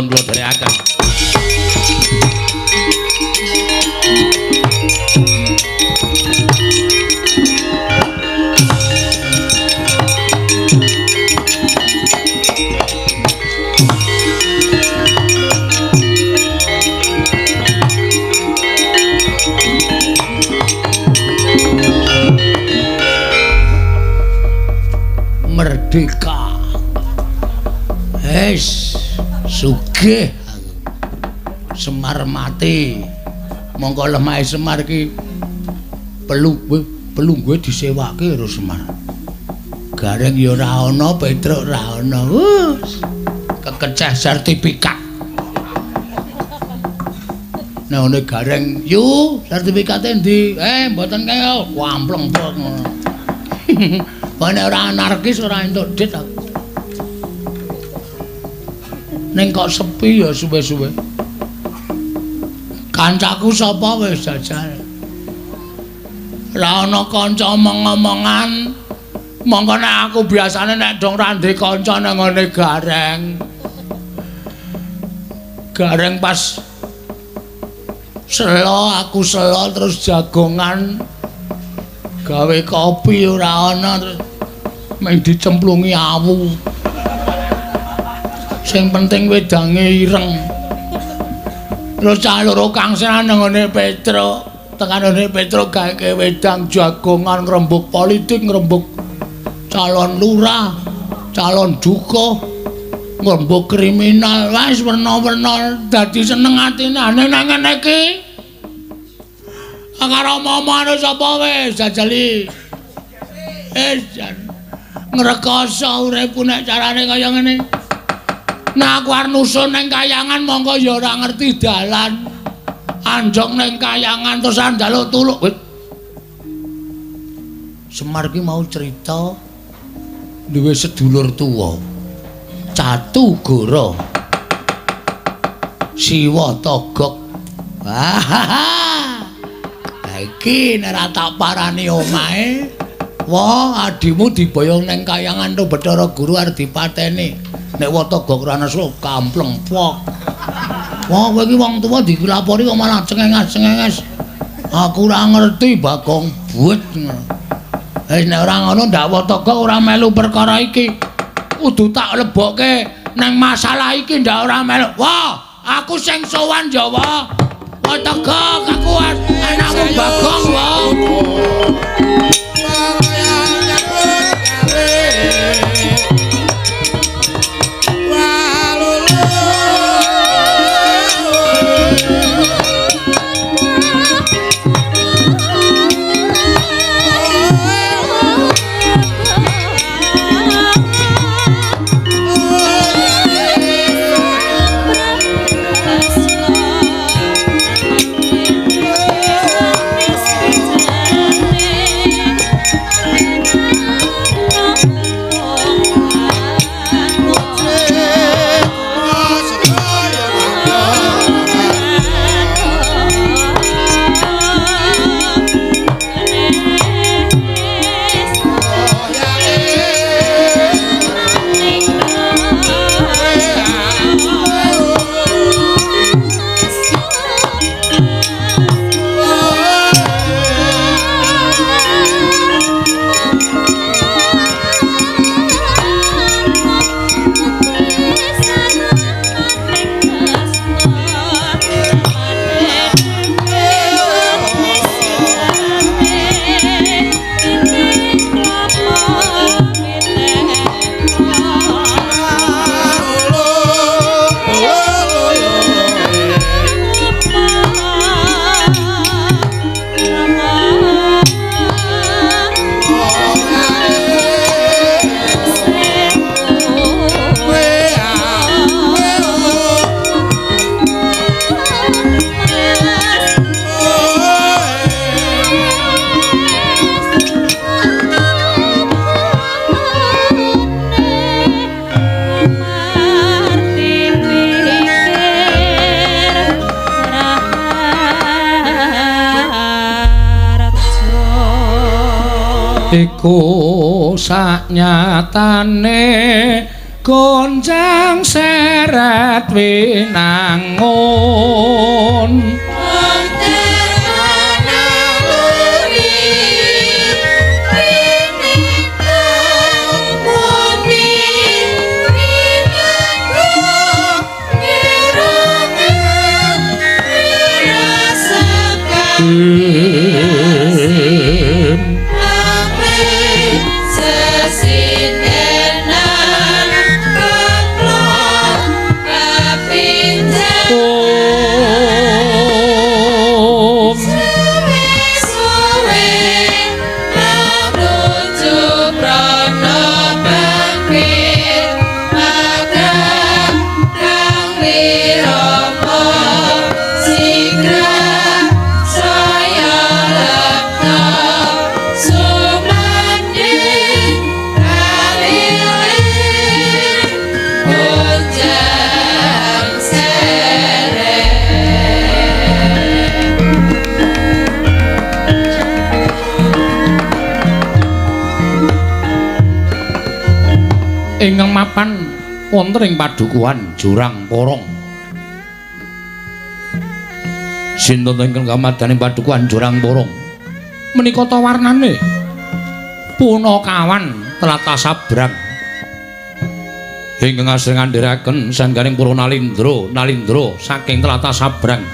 kula dherekaken. Merdeka. Sugih Semar mati. Mongko lemahe Semar ki pelungguhe disewake karo Semar. Gareng ya ora ana, Petruk ora ana. Kekeceh sertifikat. Nek ngene Gareng, "Yu, sertifikate ndi?" Mboten kaya wampleng-pleng ngono. Nek ora anarkis ora entuk dit aku. Ning kok sepi ya suwe-suwe. Kancaku sapa wis jajal. Ora ana kanca omong-omongan. Mongko nek aku biasane nek dong ra ndek kanca nang ngene Gareng. Gareng pas aku selo terus jagongan gawe kopi ora ana terus mung dicemplungi awu. Sing penting wedange ireng. Terus cah loro kangsenan nang ngene Petruk. Tekanane Petruk gawe wedang jagongan ngrembug politik, ngrembug calon lurah, calon dukuh, ngrembug kriminal. Wis werna-werna dadi seneng atine nang ngene iki. Karo momone sapa wis jajali. Ngrekoso uripku nek carane kaya ngene. Nah aku arep nusun ning kayangan monggo ya ora ngerti dalan. Anjong ning kayangan terus njaluk tuluk. Semar ki mau cerita duwe sedulur tuwa. Catu Goro. Siwa Togok. Iki nek ra tak parani omahe, wah adimu diboyong ning kayangan to Bathara Guru arep dipateni. Nek Watogok ora nesu kampleng pok. Wah kowe iki wong tuwa dilapori kok malah cengenges-cengenges. Aku ora ngerti Bagong Buet. Wis nek ora ngono ndak Watogok ora melu perkara iki. Kudu tak lebokke nang masalah iki ndak ora melu. Wah, aku sing sowan Jawa. Watogok aku anakmu Bagong wae. Iku saknyatane gonjang seret winangun ingkang mapan wonten ing padukuhan Jurang Porong. Sinten ingkang kamadhaning padukuhan Jurang Porong menika ta warnane punakawan tlatah sabrang ingkang asring ngandhiraken sanggaring para nalindra saking tlatah sabrang.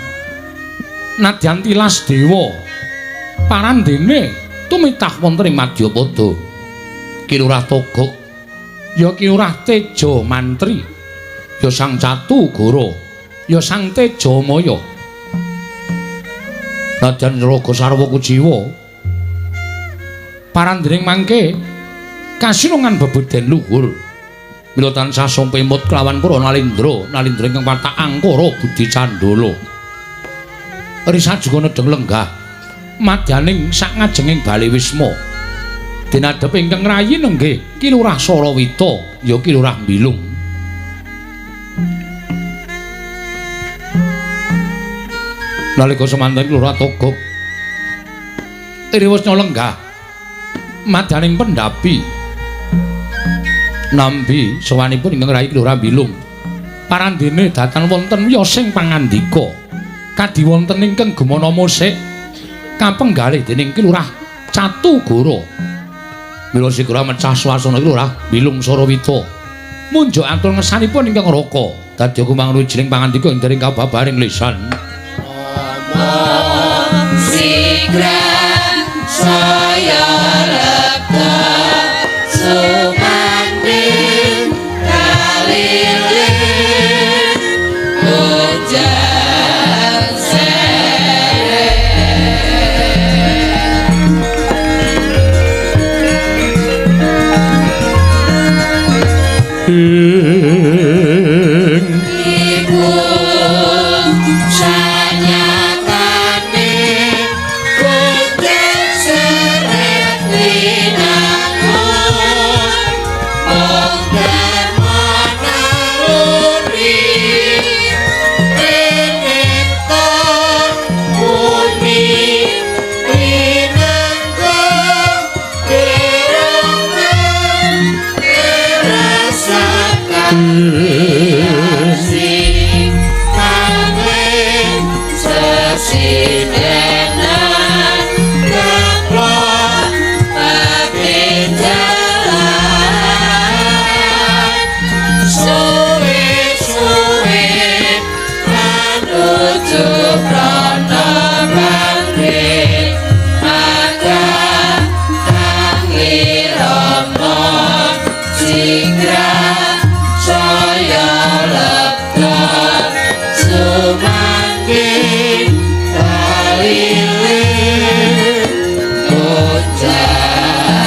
Nadyan tilas dewa parandene tumitah wonten ing Madyapada. Kilurah Togok ya Kilurah Teja Mantri, ya Sang Catu Goro, ya Sang Teja Maya. Nadyan Raga Sarwa Kujiwa parandering mangke kasinungan bebeden luhur mila tansah sumpemut kelawan para nalindra ingkang patak angkara Budi Candala. Risa juga nedeng lenggah madyaning sak ngajenging Bali Wisma. Dinadhep ingkang rayi nenggih Kilurah Sarawita ya Kilurah Mbilung. nalika semanten Lurah Togog iriwasnya lenggah madaning pendhapi nambi sawanipun ingkang Rai Lurah Bilung parandene datan wonten wiyosing pangandika kadiwonten ingkang gemana musik kapenggalih dening Ki Lurah Catugara mila sikura mecah swasana Ki Lurah Bilung Sarawita munjuk atur ngesanipun ingkang raka dadi kumangrujining pangandika ing dening kababaring lisan Sigra saya lepta sumanding kalilin hujan ing iku sanyatane hujan seret winangun monggar manaluri renekta muni winanggung kerongan rasakan sing kangen sesinenan keplok pakejalan suwe-suwe manuju prana bangkit maka kangirana sigra saya lepta sumangkin kalilin hujan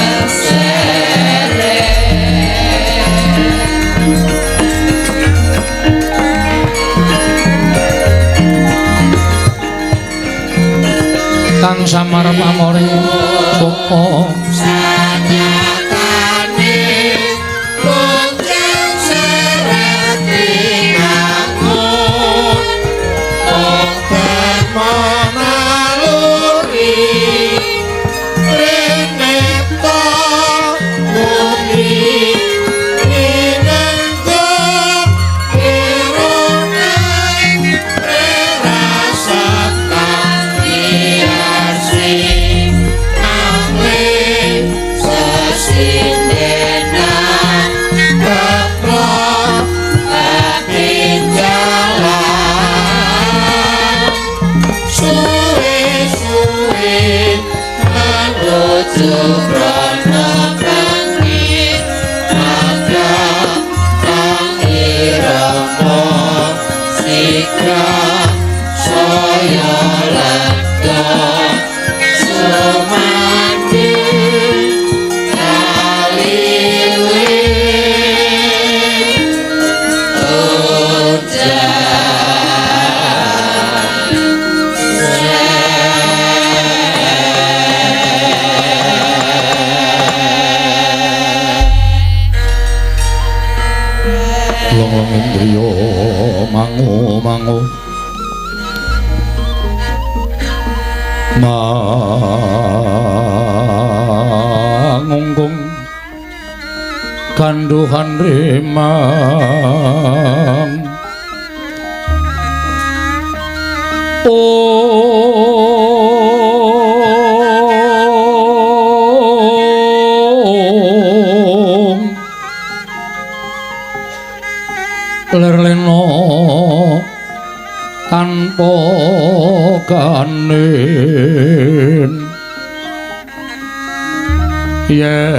kang samar pamore sapa sanyatane hujan seret winangun monggar manaluri renekta muni winanggung kerongan rasakan sing angling sesindenan keplok pakejalan suwe-suwe manuju prana bangkit maka kangirana sigra saya lepta sumanding kalilin hujan long indriya mangu-mangu mangunggung kanduhan remang lerleno tanpa kanen yen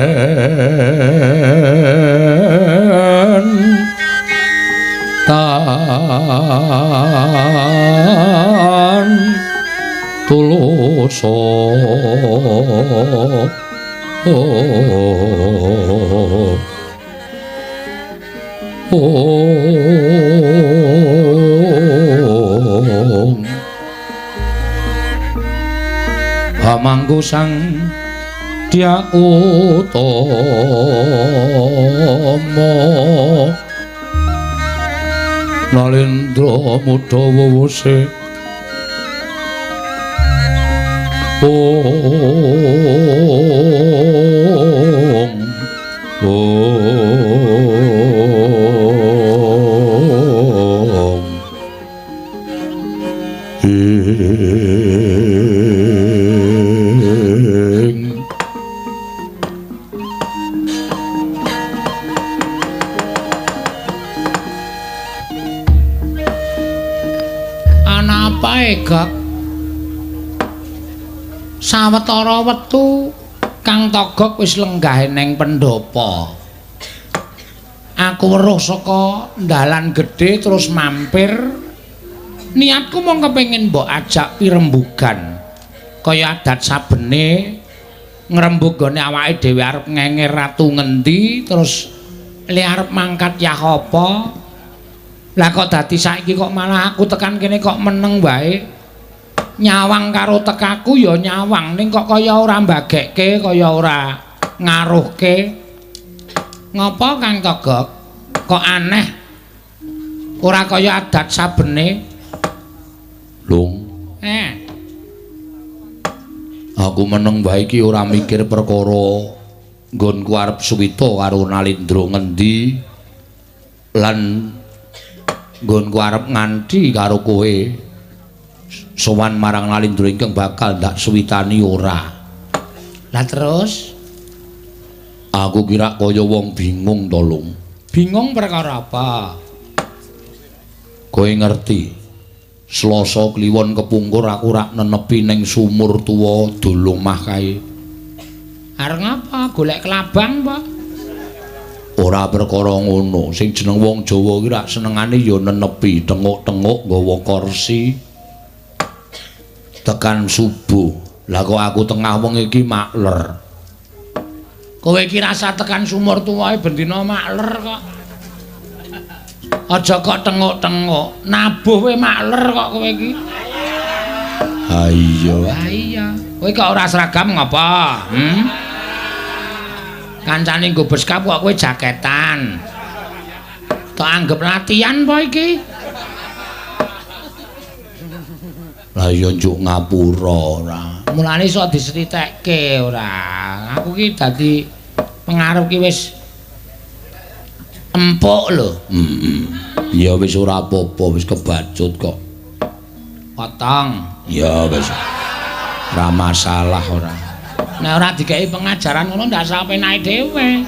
tan tuluso Hamangku sang dia utama Nalendra muda wewuse Ana apae, Gak? Sawetara wektu Kang Togog wis lenggah ning pendopo. Aku weruh saka dalan gedhe terus mampir. Niatku mung kepengin mbok ajak pirembugan. Kaya adat sabene ngrembug gone awake dhewe arep ngenger ratu ngendi terus li arep mangkat yah apa. Lah kok dadi saiki kok malah aku tekan kene kok meneng wae. Nyawang karo tekaku ya nyawang ning kok kaya ora mbagekke kaya ora ngaruhke. Ngopo Kang Togog? Kok aneh? Ora kaya adat sabene. Lung. Aku meneng wae iki ora mikir perkara nggonku arep suwita karo Nalindra ngendi lan nggonku arep nganti karo kowe sowan marang Nalindra ingkang bakal ndak suwitani ora. Lah terus aku kira kaya wong bingung to, Lung. bingung perkara apa? Kowe ngerti Selasa kliwon kepungkur aku rak nenepi ning sumur tuwa Dolomah kae. Arep ngapa? Golek kelabang apa? Ora perkara ngono, sing jeneng wong Jawa ki rak senengane ya nenepi, tenguk-tenguk nggawa kursi. Tekan subuh. Lah kok aku tengah wong iki makler. Kowe iki rasa tekan sumur tuwae bendina makler kok. Aja kok tenguk-tenguk, nabuh kowe makler kok kowe iki. Ha iya. Ha iya. Kowe kok ora seragam ngapa? Kancane nggo beskap kok kowe jaketan. Tok anggap latihan apa iki? Lah ya njuk ngapura ora. Mulane iso disritekke ora. Aku ki dadi pengarep ki wis empuk lho. Ya wis ora apa-apa, wis kebacut kok. Potong. Ya wis. Ora masalah ora. Nek ora dikeki pengajaran ngono ndak sampe naik dhewe.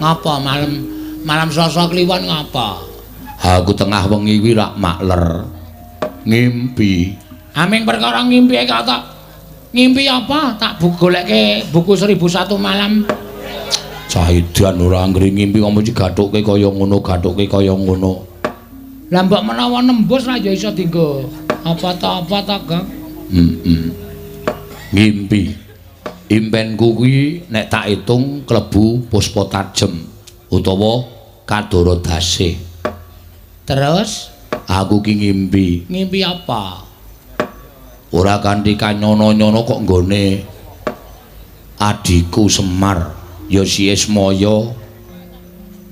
Ngapa malam Selasa kliwon ngapa? Aku tengah wengi kuwi rak makler. Ngimpi. Aming perkara ngimpi kok tak ngimpi apa? Tak golekke buku 1001 malam. Cahidan ora anggere ngimpi ngomong iki gathuke kaya ngono, gathuke kaya ngono. Lah mbok menawa nembus ra ya iso dienggo apa ta Kang? Ngimpi. Impenku kuwi nek tak itung klebu Puspa Tajem utawa Kadara Dasih. Terus aku ki ngimpi. Ngimpi apa? Ora kanthi kanyono-nyono kok nggone adhiku Semar ya si Ismaya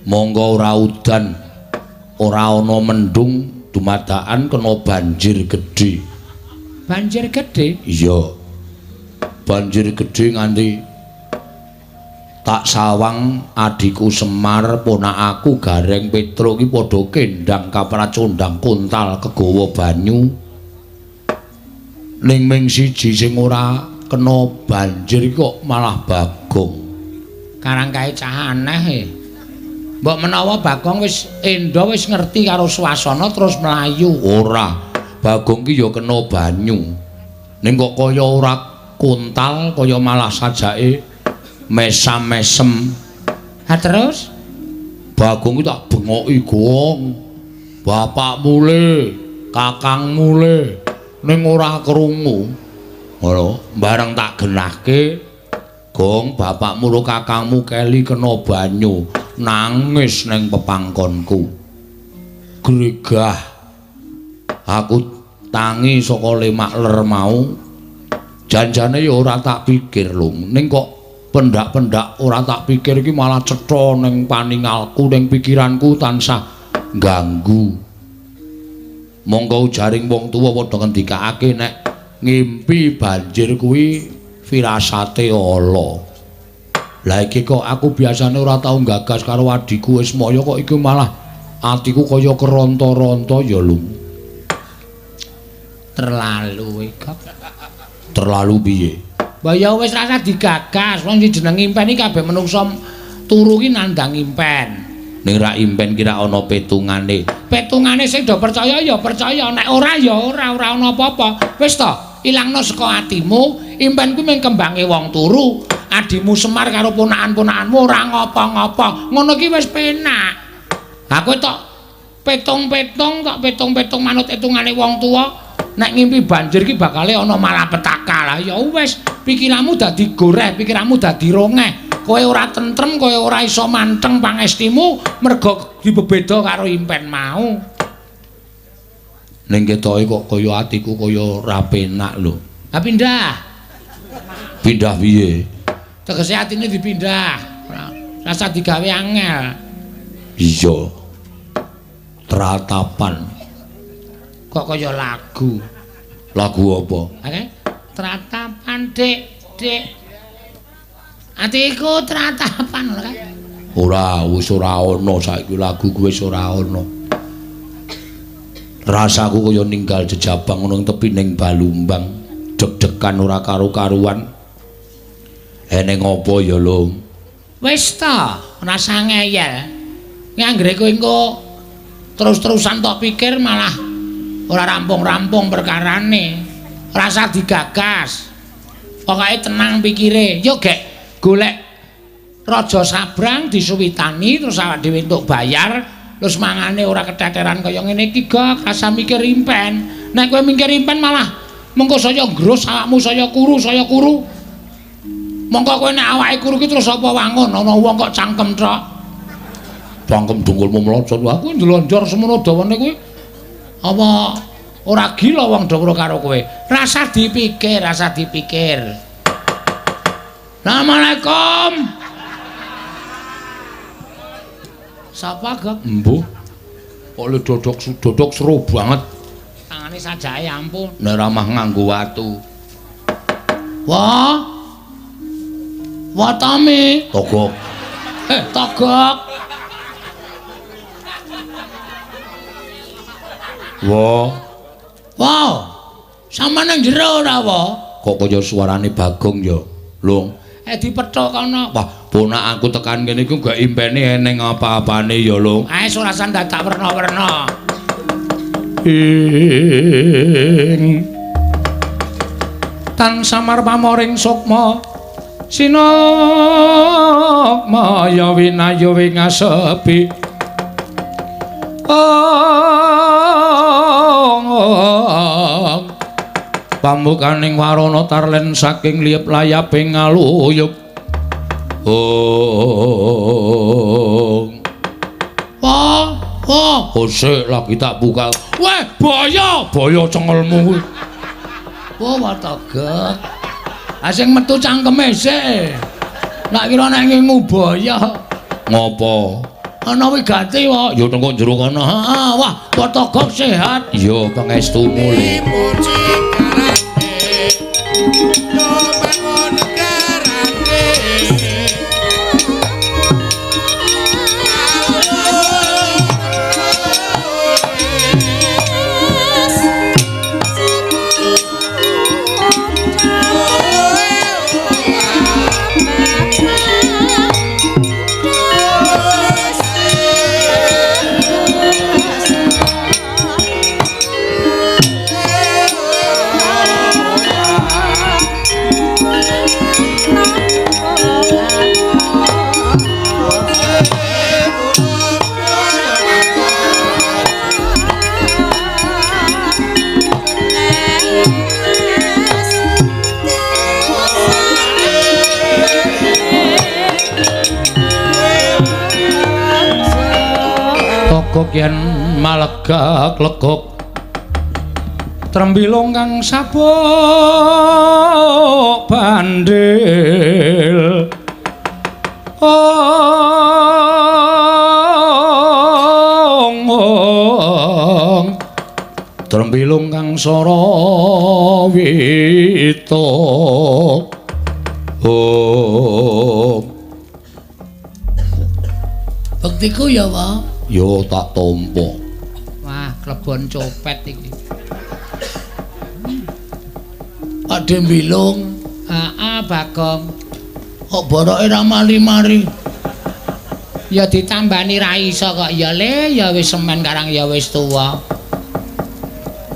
monggo ora udan ora ana mendung dumadakan kena banjir gedhe. Banjir gedhe? Iya. Banjir gedhe nganti tak sawang adhiku Semar ponakaku Gareng Petro ki padha kendang kapracondang kuntal kegawa banyu. Ning ming siji sing ora kena banjir kok malah Bagong. Karangkae cah aneh. Mbok menawa Bagong wis endo wis ngerti karo swasana terus mlayu. Ora, Bagong ki ya kena banyu. Ning kok kaya ora kuntal, kaya malah sajake mesam-mesem. Ha terus Bagong ki tak bengoki, Gong. Bapakmu le, kakangmu le ning ora krungu. Ngono, bareng tak genahke, Gong, bapakmu karo kakangmu keli kena banyu, nangis ning pepangkonku. Gregah. Aku tangi saka lemakler mau. Janjane ya ora tak pikir, Lung. Ning kok pendak-pendak ora tak pikir iki malah cetha ning paningalku, ning pikiranku tansah ganggu. Monggo jaring wong tuwa padha ngendikake nek ngimpi banjir kuwi firasate ala. Lah iki kok aku biasane ora tau gagas karo adhiku wis moyo kok iki malah atiku kaya keronta-ronta ya lung. Terlalu kok. Terlalu piye? Lah ya wis rasa digagas, wong jeneng impen iki kabeh menungsa turu ki nandang impen. Ning ra impen kira ana petungane. Petungane sing do percaya ya percaya, nek ora ya ora ana apa-apa. Wis to, ilangno saka atimu, impen kuwi mung kembange wong turu. Adimu Semar karo ponakan-ponakanmu ora ngapa-ngapa. Ngono ki wis penak. Aku tok petung-petung manut etungane wong tuwa. Nek ngimpi banjir ki bakale ana malapetaka. Lah ya wis, pikiranmu dadi goreh, pikiranmu dadi rongeh. Kowe ora tentrem, kowe ora iso manteng pangestimu merga dibebeda karo impen mau. Ning ketoke kok kaya atiku kaya ora penak lho. Ha pindah. Pindah piye? Tegese atine dipindah. Rasa digawe angel. Iya. Tratapan. Kok kaya lagu. Lagu apa? Oke. Tratapan Dik. Atiku tratapan lho kan. Ora, wis ora ana saiki lagu kuwi wis ora ana. Rasaku kaya ninggal jejabang ngono tepi ning Balumbang, deg-degan ora karo-karuan. Eneng apa ya, Lung? Wis ta, rasa ngeyel. Nganggere kowe engko terus-terusan tok pikir malah ora rampung-rampung perkarane. Rasa digagas. Pokoke tenang pikire. Yo gek golek Raja Sabrang disuwitani terus awak dhewe entuk bayar, terus mangane ora keteteran kaya ngene iki gak asa mikir impen. Nek kowe mikir impen malah mengko saya nggrus awakmu saya kuru. Mongko kowe nek awake kuru ki terus apa wangun ana wong kok cangkem tok. Cangkem dungkulmu mlocot Aku ndelonjor semono dawane kuwi. Apa ora gila wong Dawra karo kowe? Rasa dipikir. Assalamualaikum. Sapa, Gek? Mbuh. Kok le dodok seru banget. Tangane sajake ampun. Nek ramah nganggo watu. Wah. Watame. Togok. Togok. Wow. Sama nang jero ora, wa? Kok kaya suarane Bagong ya, Lung. Dipethuk kono. Wah, ponak aku tekan kene iku gak impene eneng apa-apane ya, Lung. Ae surasan dadak werna-werna. Tan samar pamoring sukma sinokma ya winayu wingasepi. Pamukaning warana tarlen saking liyep layaping ngaluyup. Sik lagi tak buka. Weh, boyo cengelmu kuwi. Watagek. Sing metu cangkeme sik. Nak kira nek ngingu boyo. Ngopo? Ana wigati wae. Ya tengko jero kono. Wah, Watagek sehat. Ya pangestumu le. Yen malegak legok trembilung kang sabuk bandil Trembilung kang sarawita Bektiku ya, Wa. Yo tak tampa. Wah, klebon copet iki. Ade mbilung. Heeh, Bagong. Kok boroke ra mari-mari? Ya ditambani ra iso kok ya Le, ya wis semen karang ya wis tuwa.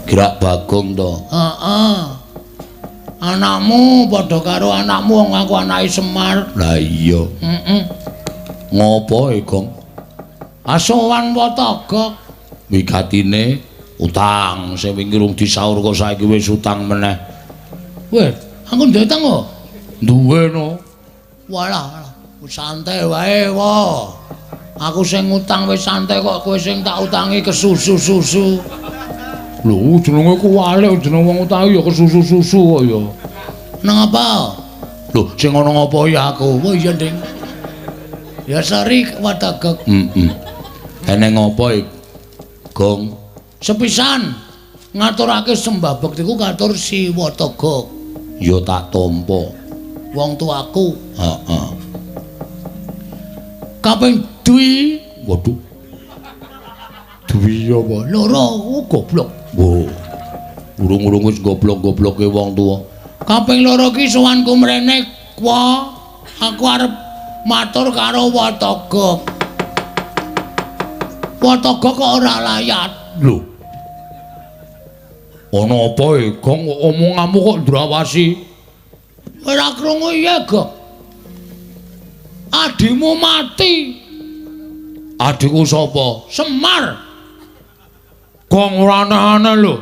Gerak Bagong to. Heeh. Anakmu padha karo anakmu wong aku anake Semar. Lah iya. Heeh. Ngopo e, Gong? Asowan Watagok. Wigatine utang sing wingi rung disaur kok saiki wis utang meneh. Weh, aku ndek utang kok. Duwe no. Walah, santai wae, Wa. Aku sing ngutang wis santai kok kowe sing tak utangi kesusu-susu. Lho, jenenge ku walik jeneng wong utang ya kesusu-susu kok ya. Nang apa? Lho, sing ngono ngopo ya aku? Oh iya, Ding. Ya sari Watagok. Eneng ngopo iki? Gong, Sepisan ngaturake sembah bektiku katur si Watagok. ya tak tampa. Wong tuaku. Heeh. Kaping dwi, Waduh. Duwi apa? loro goblok. Wo. Urung-urung wis goblok-gobloke wong tuwa. Kaping loro ki sowanku mrene kwa aku arep matur karo Watagok. Watagok kok ora layat. Lho. Ana apa e, Gong? Omonganmu kok ndrawasi? Ora krungu ya, Gok. Adimu mati. Adikku sapa? Semar. Gong ora aneh-aneh lho.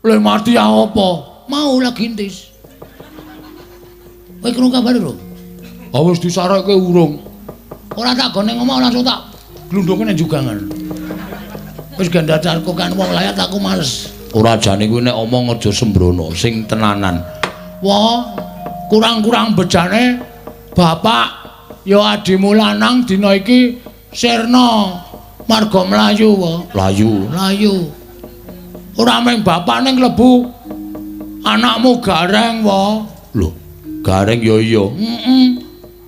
Le mati apa? Mau lagi ntis. Kowe krungu kabar lho? Ah wis disareke urung. Ora tak gone ngomong langsung tak glundhunge nang jugangan. Wis gandatarku kan wong layat aku males. Ora jane kuwi nek omong aja sembrono, sing tenanan. Wah, kurang-kurang bejane bapak ya adimu lanang dina iki sirna marga mlayu wae. Layu. Ora mung bapakne klebu anakmu Gareng wae. Lho, Gareng ya iya.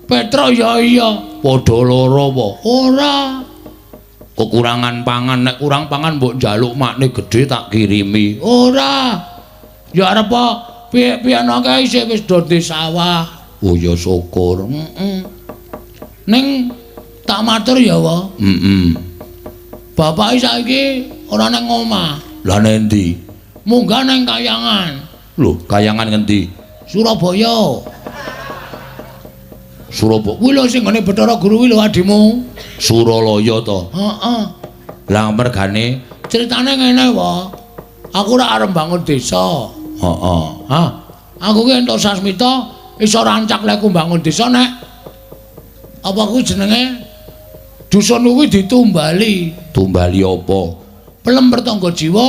Petro ya iya. Padha lara apa? Ora. Kekurangan pangan, nek kurang pangan mbok njaluk makne gedhe tak kirimi. Ora. Ya arep piye-piye kae isih wis do di sawah. Oh ya syukur. Ning tak matur ya wae. Bapak saiki ora nang omah. Lah nendi? Munggah nang kayangan. Lho, kayangan ngendi? Surabaya. Surabaya. Kuwi lho sing ngene Bathara Guru kuwi lho adimu. Suralaya to. Heeh. Lah mergane Ceritane ngene wae. Aku ora arep bangun desa. heeh. Hah? Aku ki entuk sasmita iso rancak leku bangun desa nek apa kuwi jenenge dusun kuwi ditumbali. Tumbali apa? Pelem pertangga jiwa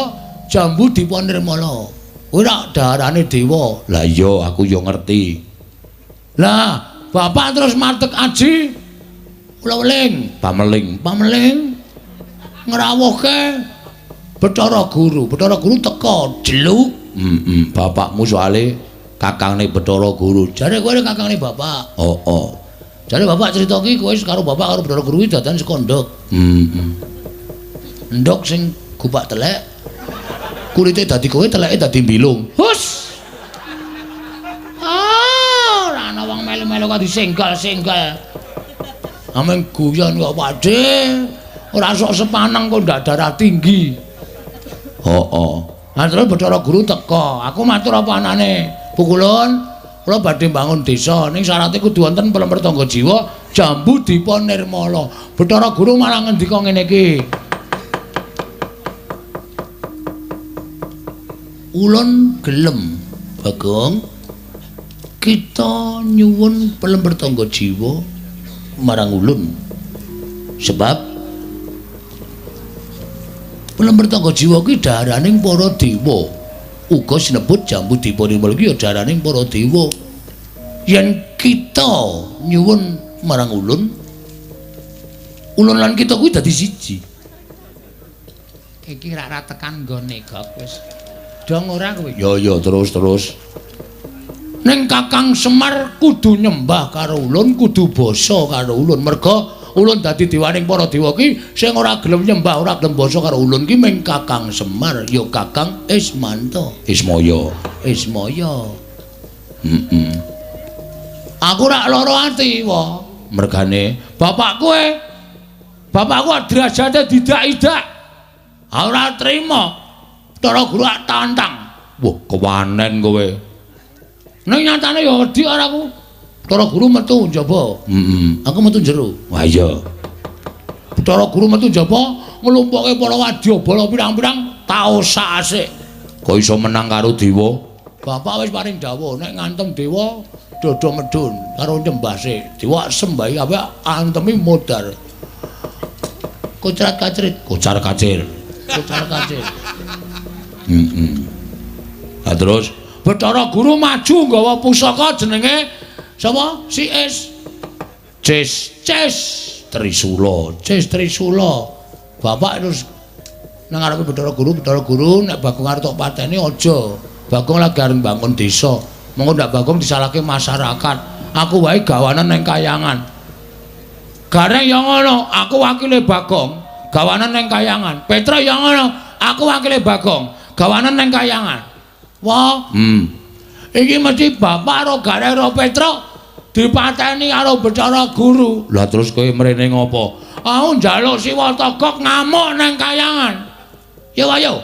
jambu diponirmala. Kuwi rak daharane dewa. Lah iya aku yo ngerti. Lah, bapak terus martek aji kula weling, pameling ngrawuhke Bathara Guru. Bathara Guru teka jeluk. Bapakmu soalé kakangne Bathara Guru. Jare kowe kakangne bapak. Oh. Jare bapak cerita ki kowe karo bapak karo Bathara Guru iki dadan sekondok. Ndok sing gupak telek. Kulite dadi kowe, teleke dadi mbilung. Hus. Ora ana wong melu-melu kok disenggal-senggal. Ameng guyon kok Pakde. Ora sok sepaneng kok ndak darah tinggi. Oh. Lah terus Bathara Guru teka. Aku matur apa anane? Pukulun, kula badhe bangun desa. Ning syaratnya kudu wonten pelem pertangga jiwa, jambu dipun nirmala. Bathara Guru malah ngendika ngene iki. Ulun gelem, Bagong. Kita nyuwun pelem pertangga jiwa marang ulun. Sebab pelem pertangga jiwa kuwi daharaning para dewa. Uga sinebut jambu dipunirmala iki ya daharaning para dewa. Yen kita nyuwun marang ulun lan kita kuwi dadi siji. iki ra tekan nggone Gok wis. Dong ora kowe. Ya terus. Ning Kakang Semar kudu nyembah karo ulun, kudu basa karo ulun. Merga ulun dadi dewaning para dewa ki sing ora gelem nyembah, ora gelem basa karo ulun ki mung Kakang Semar, ya Kakang Ismanto. Ismaya. Aku rak lara ati wae. Mergane Bapakku derajate didak-idak. Ora trima. Cara guru tak tantang. wah kewanen kowe. Ning nyatane ya wedi karo aku. Cara guru metu njaba. Aku metu jero. Wah iya. Cara guru metu njaba nglumpukke para wadyabala pirang-pirang taosak asik. Kok iso menang karo dewa? Bapak wis paring dawuh nek ngantem dewa dodo medun karo nyembase. Dewa sembahi apa antemi modar. Kocar-kacir. Lah terus Bathara Guru maju nggawa pusaka jenenge sapa? Cis Trisula. Bapak terus nang ngarepe Bathara Guru nek Bagong arep tok pateni aja. Bagong lagi arep bangun desa. Monggo ndak Bagong disalahke masyarakat. Aku wae gawanan ning kayangan. Gareng yang ngono, aku wakile Bagong, gawanan ning kayangan. Petra yang ngono, aku wakile Bagong, gawanan ning kayangan. Wah. Iki mesti bapak karo Gareng karo Petra dipateni karo Bathara Guru. Lah terus kowe mrene ngopo? Aku njaluk Siwata Gok ngamuk ning kayangan. Yo ayo.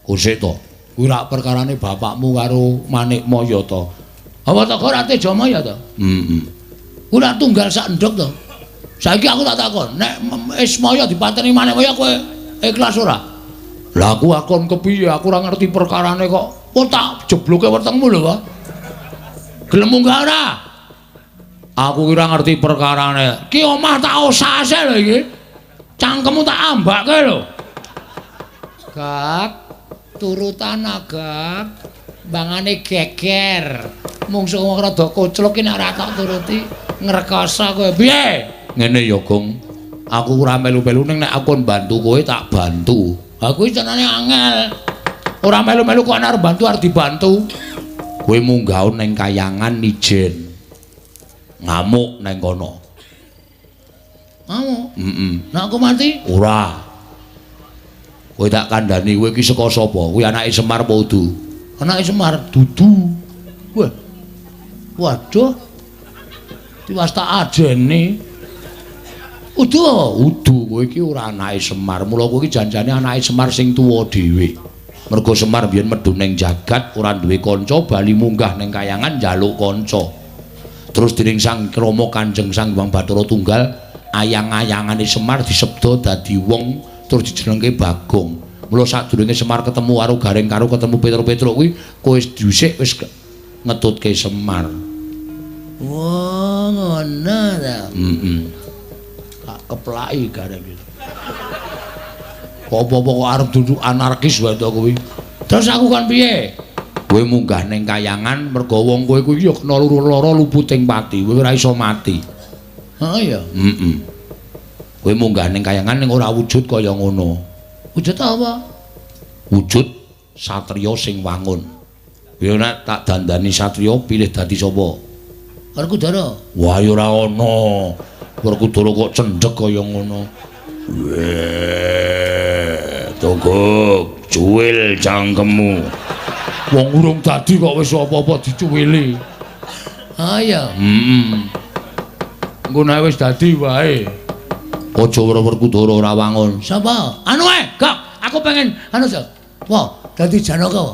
Kusik to. Kuwi rak perkarane bapakmu karo Manikmaya to. Apa to kok ate Jamaya to? Kuwi rak tunggal sak endhog to. Saiki aku tak takon, nek Ismaya dipateni Manikmaya kowe ikhlas ora? Lah aku akon kepiye? Aku ora ngerti perkarane kok. Kok tak jebloke wetengmu lho, Pak. Gelem munggah ora? Aku kira ngerti perkarane. Ki omah tak osase lho iki. Cangkemmu tak ambake lho. Gak turutan agak bangane geger. Mungsuh wong rada koclok nek ora tak turuti ngrekoso kowe. Piye? Ngene ya, Gong. Aku ora melu-melu ning nek aku bantu kowe tak bantu. Aku iki jenenge angel. Ora melu-melu kok arep bantu arep dibantu. Kowe munggah ning kayangan ijen. Ngamuk nang kono. Ngamuk? Nek aku mati? Ora. Kowe tak kandhani kowe iki saka sapa? Kuwi anake Semar apa Udu? Anake Semar dudu. Wah. Waduh. Tiwas tak ajene. Udu kowe iki ora anake Semar. Mula kowe iki janjane anake Semar sing tuwa dhewe. Mergo Semar biyen medhu ning jagat ora duwe kanca, bali munggah ning kayangan njaluk kanca. Terus dening Sang Rama Kanjeng Sang Hyang Bathara Tunggal, ayang-ayangane Semar disebda dadi wong terus dijenengke Bagong. Mula sadurunge Semar ketemu karo Gareng karo ketemu Petruk kuwi kowe dhisik wis ngetutke Semar. Wah, ngono ta. Tak keplaki Gareng iki. Apa-apa kok arep duduk anarkis wae to kuwi. Terus aku kan piye? Kowe munggah ning kayangan mergo wong kowe kuwi ya kena lara luputing pati, kowe ora iso mati. Heeh ya. Kowe munggah ning kayangan ning ora wujud kaya ngono. Wujud apa? Wujud satriya sing wangun. Kowe nek tak dandani satriya pilih dadi sapa? Werkudara. Wah ya ora ana. Werkudara kok cendhek kaya ngono. Togok, cuwil cangkemmu. Wong urung dadi kok wis apa-apa dicuwili. Ah ya. Engko nek wis dadi wae. Aja Werkudara ora wangun. Sapa? Anu Gak, aku pengen anu Sak. Wah, dadi Janaka.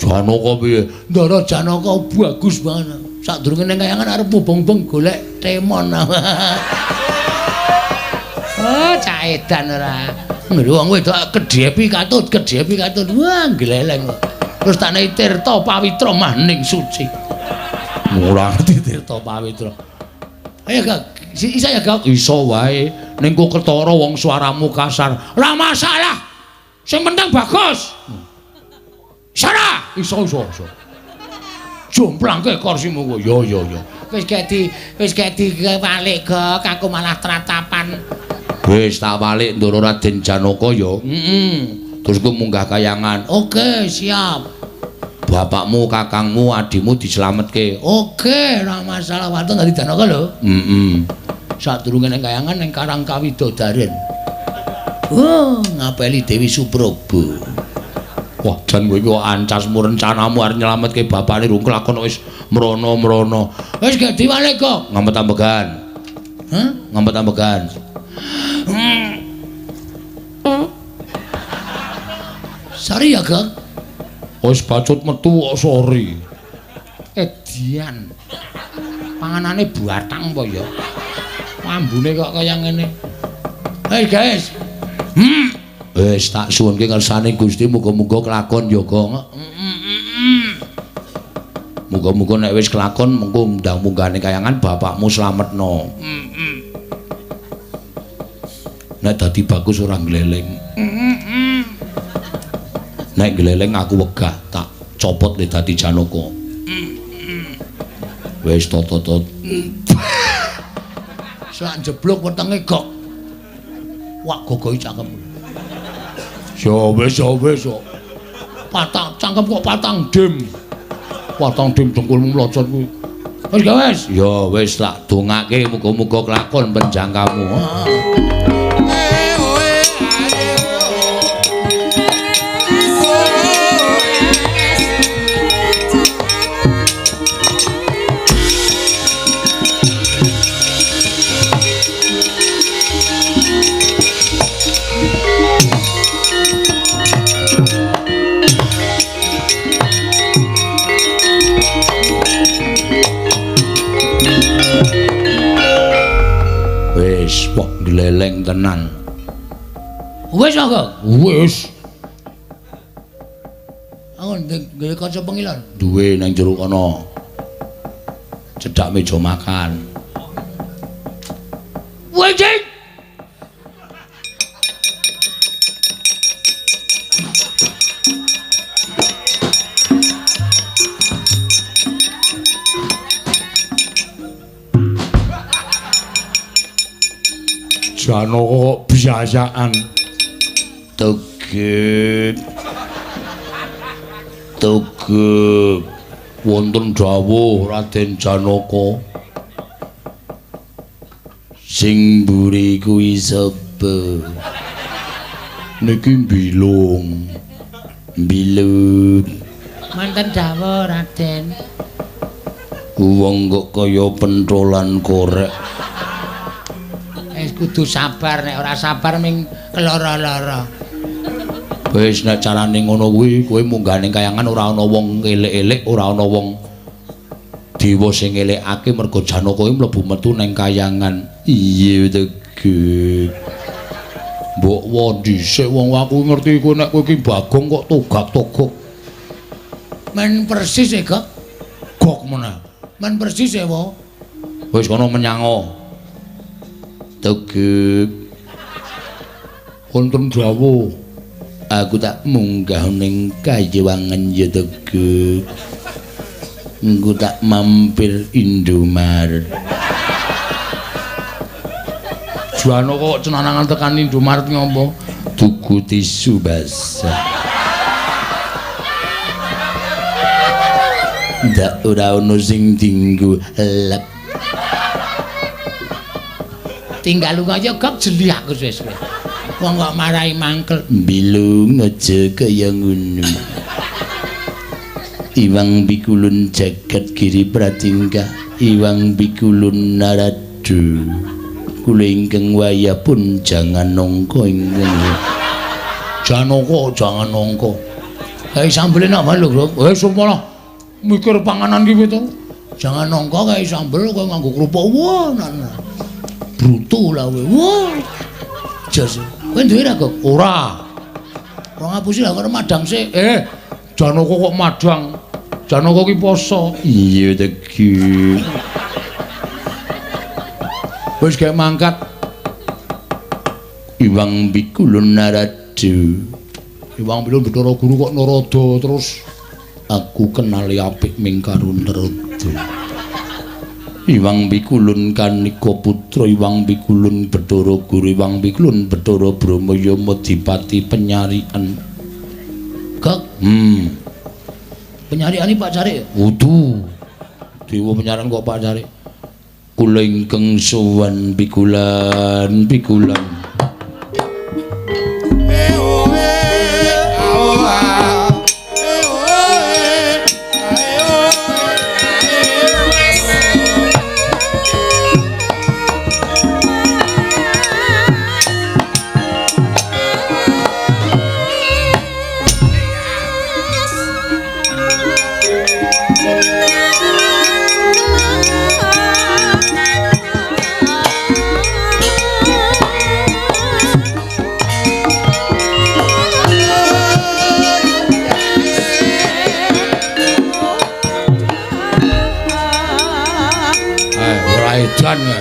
Janaka piye? Ndara Janaka bagus banget. Sadurunge ning kayangan arep mubeng-mubeng golek temon. Oh, cah edan ora. Wong wedok kedhepi katut. Wah, gleleng kok. Terus tak nek Tirta Pawitra maning suci. Ora ngerti Tirta Pawitra. Ayo Gak, isa ya Gak. Iso wae. Ning kok ketara wong suaramu kasar. Ora masalah. Sing penting bagus. Sana. Iso. Jomplangke kursimu kok. Yo. Wis gek di kewalik Gak, aku malah tratapan Wis tak balik ndoro Raden Janaka ya. Terus ku munggah kayangan. Oke, siap. Bapakmu, kakangmu, adimu dislametke. Oke, ora masalah. Waton dadi Janaka lho. Sadurunge ning kayangan ning Karang Kawidodaren. Ngapeli Dewi Supraba. Wah, jan kowe iki ancasmu rencanamu arep nyelametke bapakne rung kelakon wis mrono-mrono. Wis gak diwale kok. Ngempet ambegan. Hah? Ngempet ambegan. Sorry ya, Kang. Wis bacut metu kok sorry. Edian. Panganane buatang apa ya? Ambune kok kaya ngene. Hei, guys. Wis tak suwunke ngersane Gusti muga-muga kelakon yoga. Muga-muga nek wis kelakon mengko ndang munggahane kayangan bapakmu slametno. Nek dadi bagus ora gleleng. Nek gleleng aku wegah tak copot nek dadi Janaka. Wis tot. Sak jeblok wetenge gok. Wak gogohi cangkem. Ya wis. Patang cangkem kok patang dim. Patang dim dengkulmu mlocot kuwi. Wis ga wis? Ya wis tak dongake muga-muga kelakon penjangkamu. Kok gleleng tenan. Wis kok. Wis. Aku nggawe kaca pengilan. Duwe nang jero kono. Cedhak meja makan. Wis, Cik. Janaka kok biasaan. Tegep. Wonten dawuh Raden Janaka. Sing mburi kuwi sapa? Niki Bilung. Manten dawuh Raden. Wong kok kaya pentolan korek. Kudu sabar, nek ora sabar ming keloro-loro. Wis nek carane ngono kuwi kowe munggah ning kayangan ora ana wong elek-elek, ora ana wong dewa sing elekake mergo Janaka kuwi mlebu metu ning kayangan. Iya tegep. Mbok wae dhisik wong aku ngerti kowe nek kowe iki Bagong kok togak-togok. Men persis e, Gok. Gok meneh. Men persis e, wae. Wis kono menyango. Tegep wonten dawuh aku tak munggah ning kajewangan ya tegep engko tak mampir Indomaret. Janaka kok cenanangan tekan Indomaret ngompo tuku tisu basah. Ndak ora ono sing dinggo lep. Tinggal lunga aja gak jeli aku wis. Wong kok marahi mangkel. Bilung aja kaya ngono. Iwang bikulun jagat giri pratingkah, iwang bikulun naradu. Kula ingkang wayah pun jangan nongko ingkang. Janaka jangan nongko. Kae sambel nak malu, Bro. Wis sumpah mikir panganan ki to. Jangan nongko kae sambel kok nganggo kerupuk. Wah, brutu lah kowe. Wah. Jas. Kowe duwe ra, Kok? Ora. Ora ngapusi lah karo madang sik. Janaka kok madang. Janaka ki poso. Iya tegi. Wis gak mangkat. Iwang bikulun naradu. Iwang bilun Bathara Guru kok narada terus aku kenali apik ming karo Narada. Iwang Pikulun Kanika putra Iwang Pikulun Bathara Guru Iwang Pikulun Bathara Brahmaya Madipati penyarian. Kak, penyarian Pak Cari. Wudu. Dewa penyarian kok Pak Cari. Kula ingkang sowan Pikulan. Edan ya.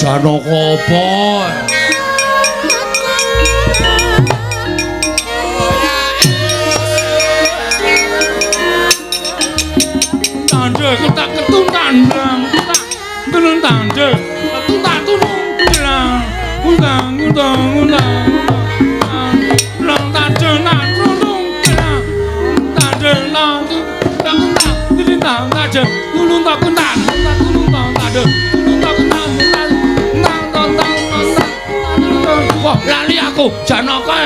Janaka apa? Tandhe ketak ketun tandang, tenun tandhe, ketun tunung jelang, undang, lang tandhe nang tunung jelang, tandhe lang undang, dilintang tandhe, tulung tak kentan, tulung tak tandhe, tulung tak kentan. Wah, lali aku Janaka.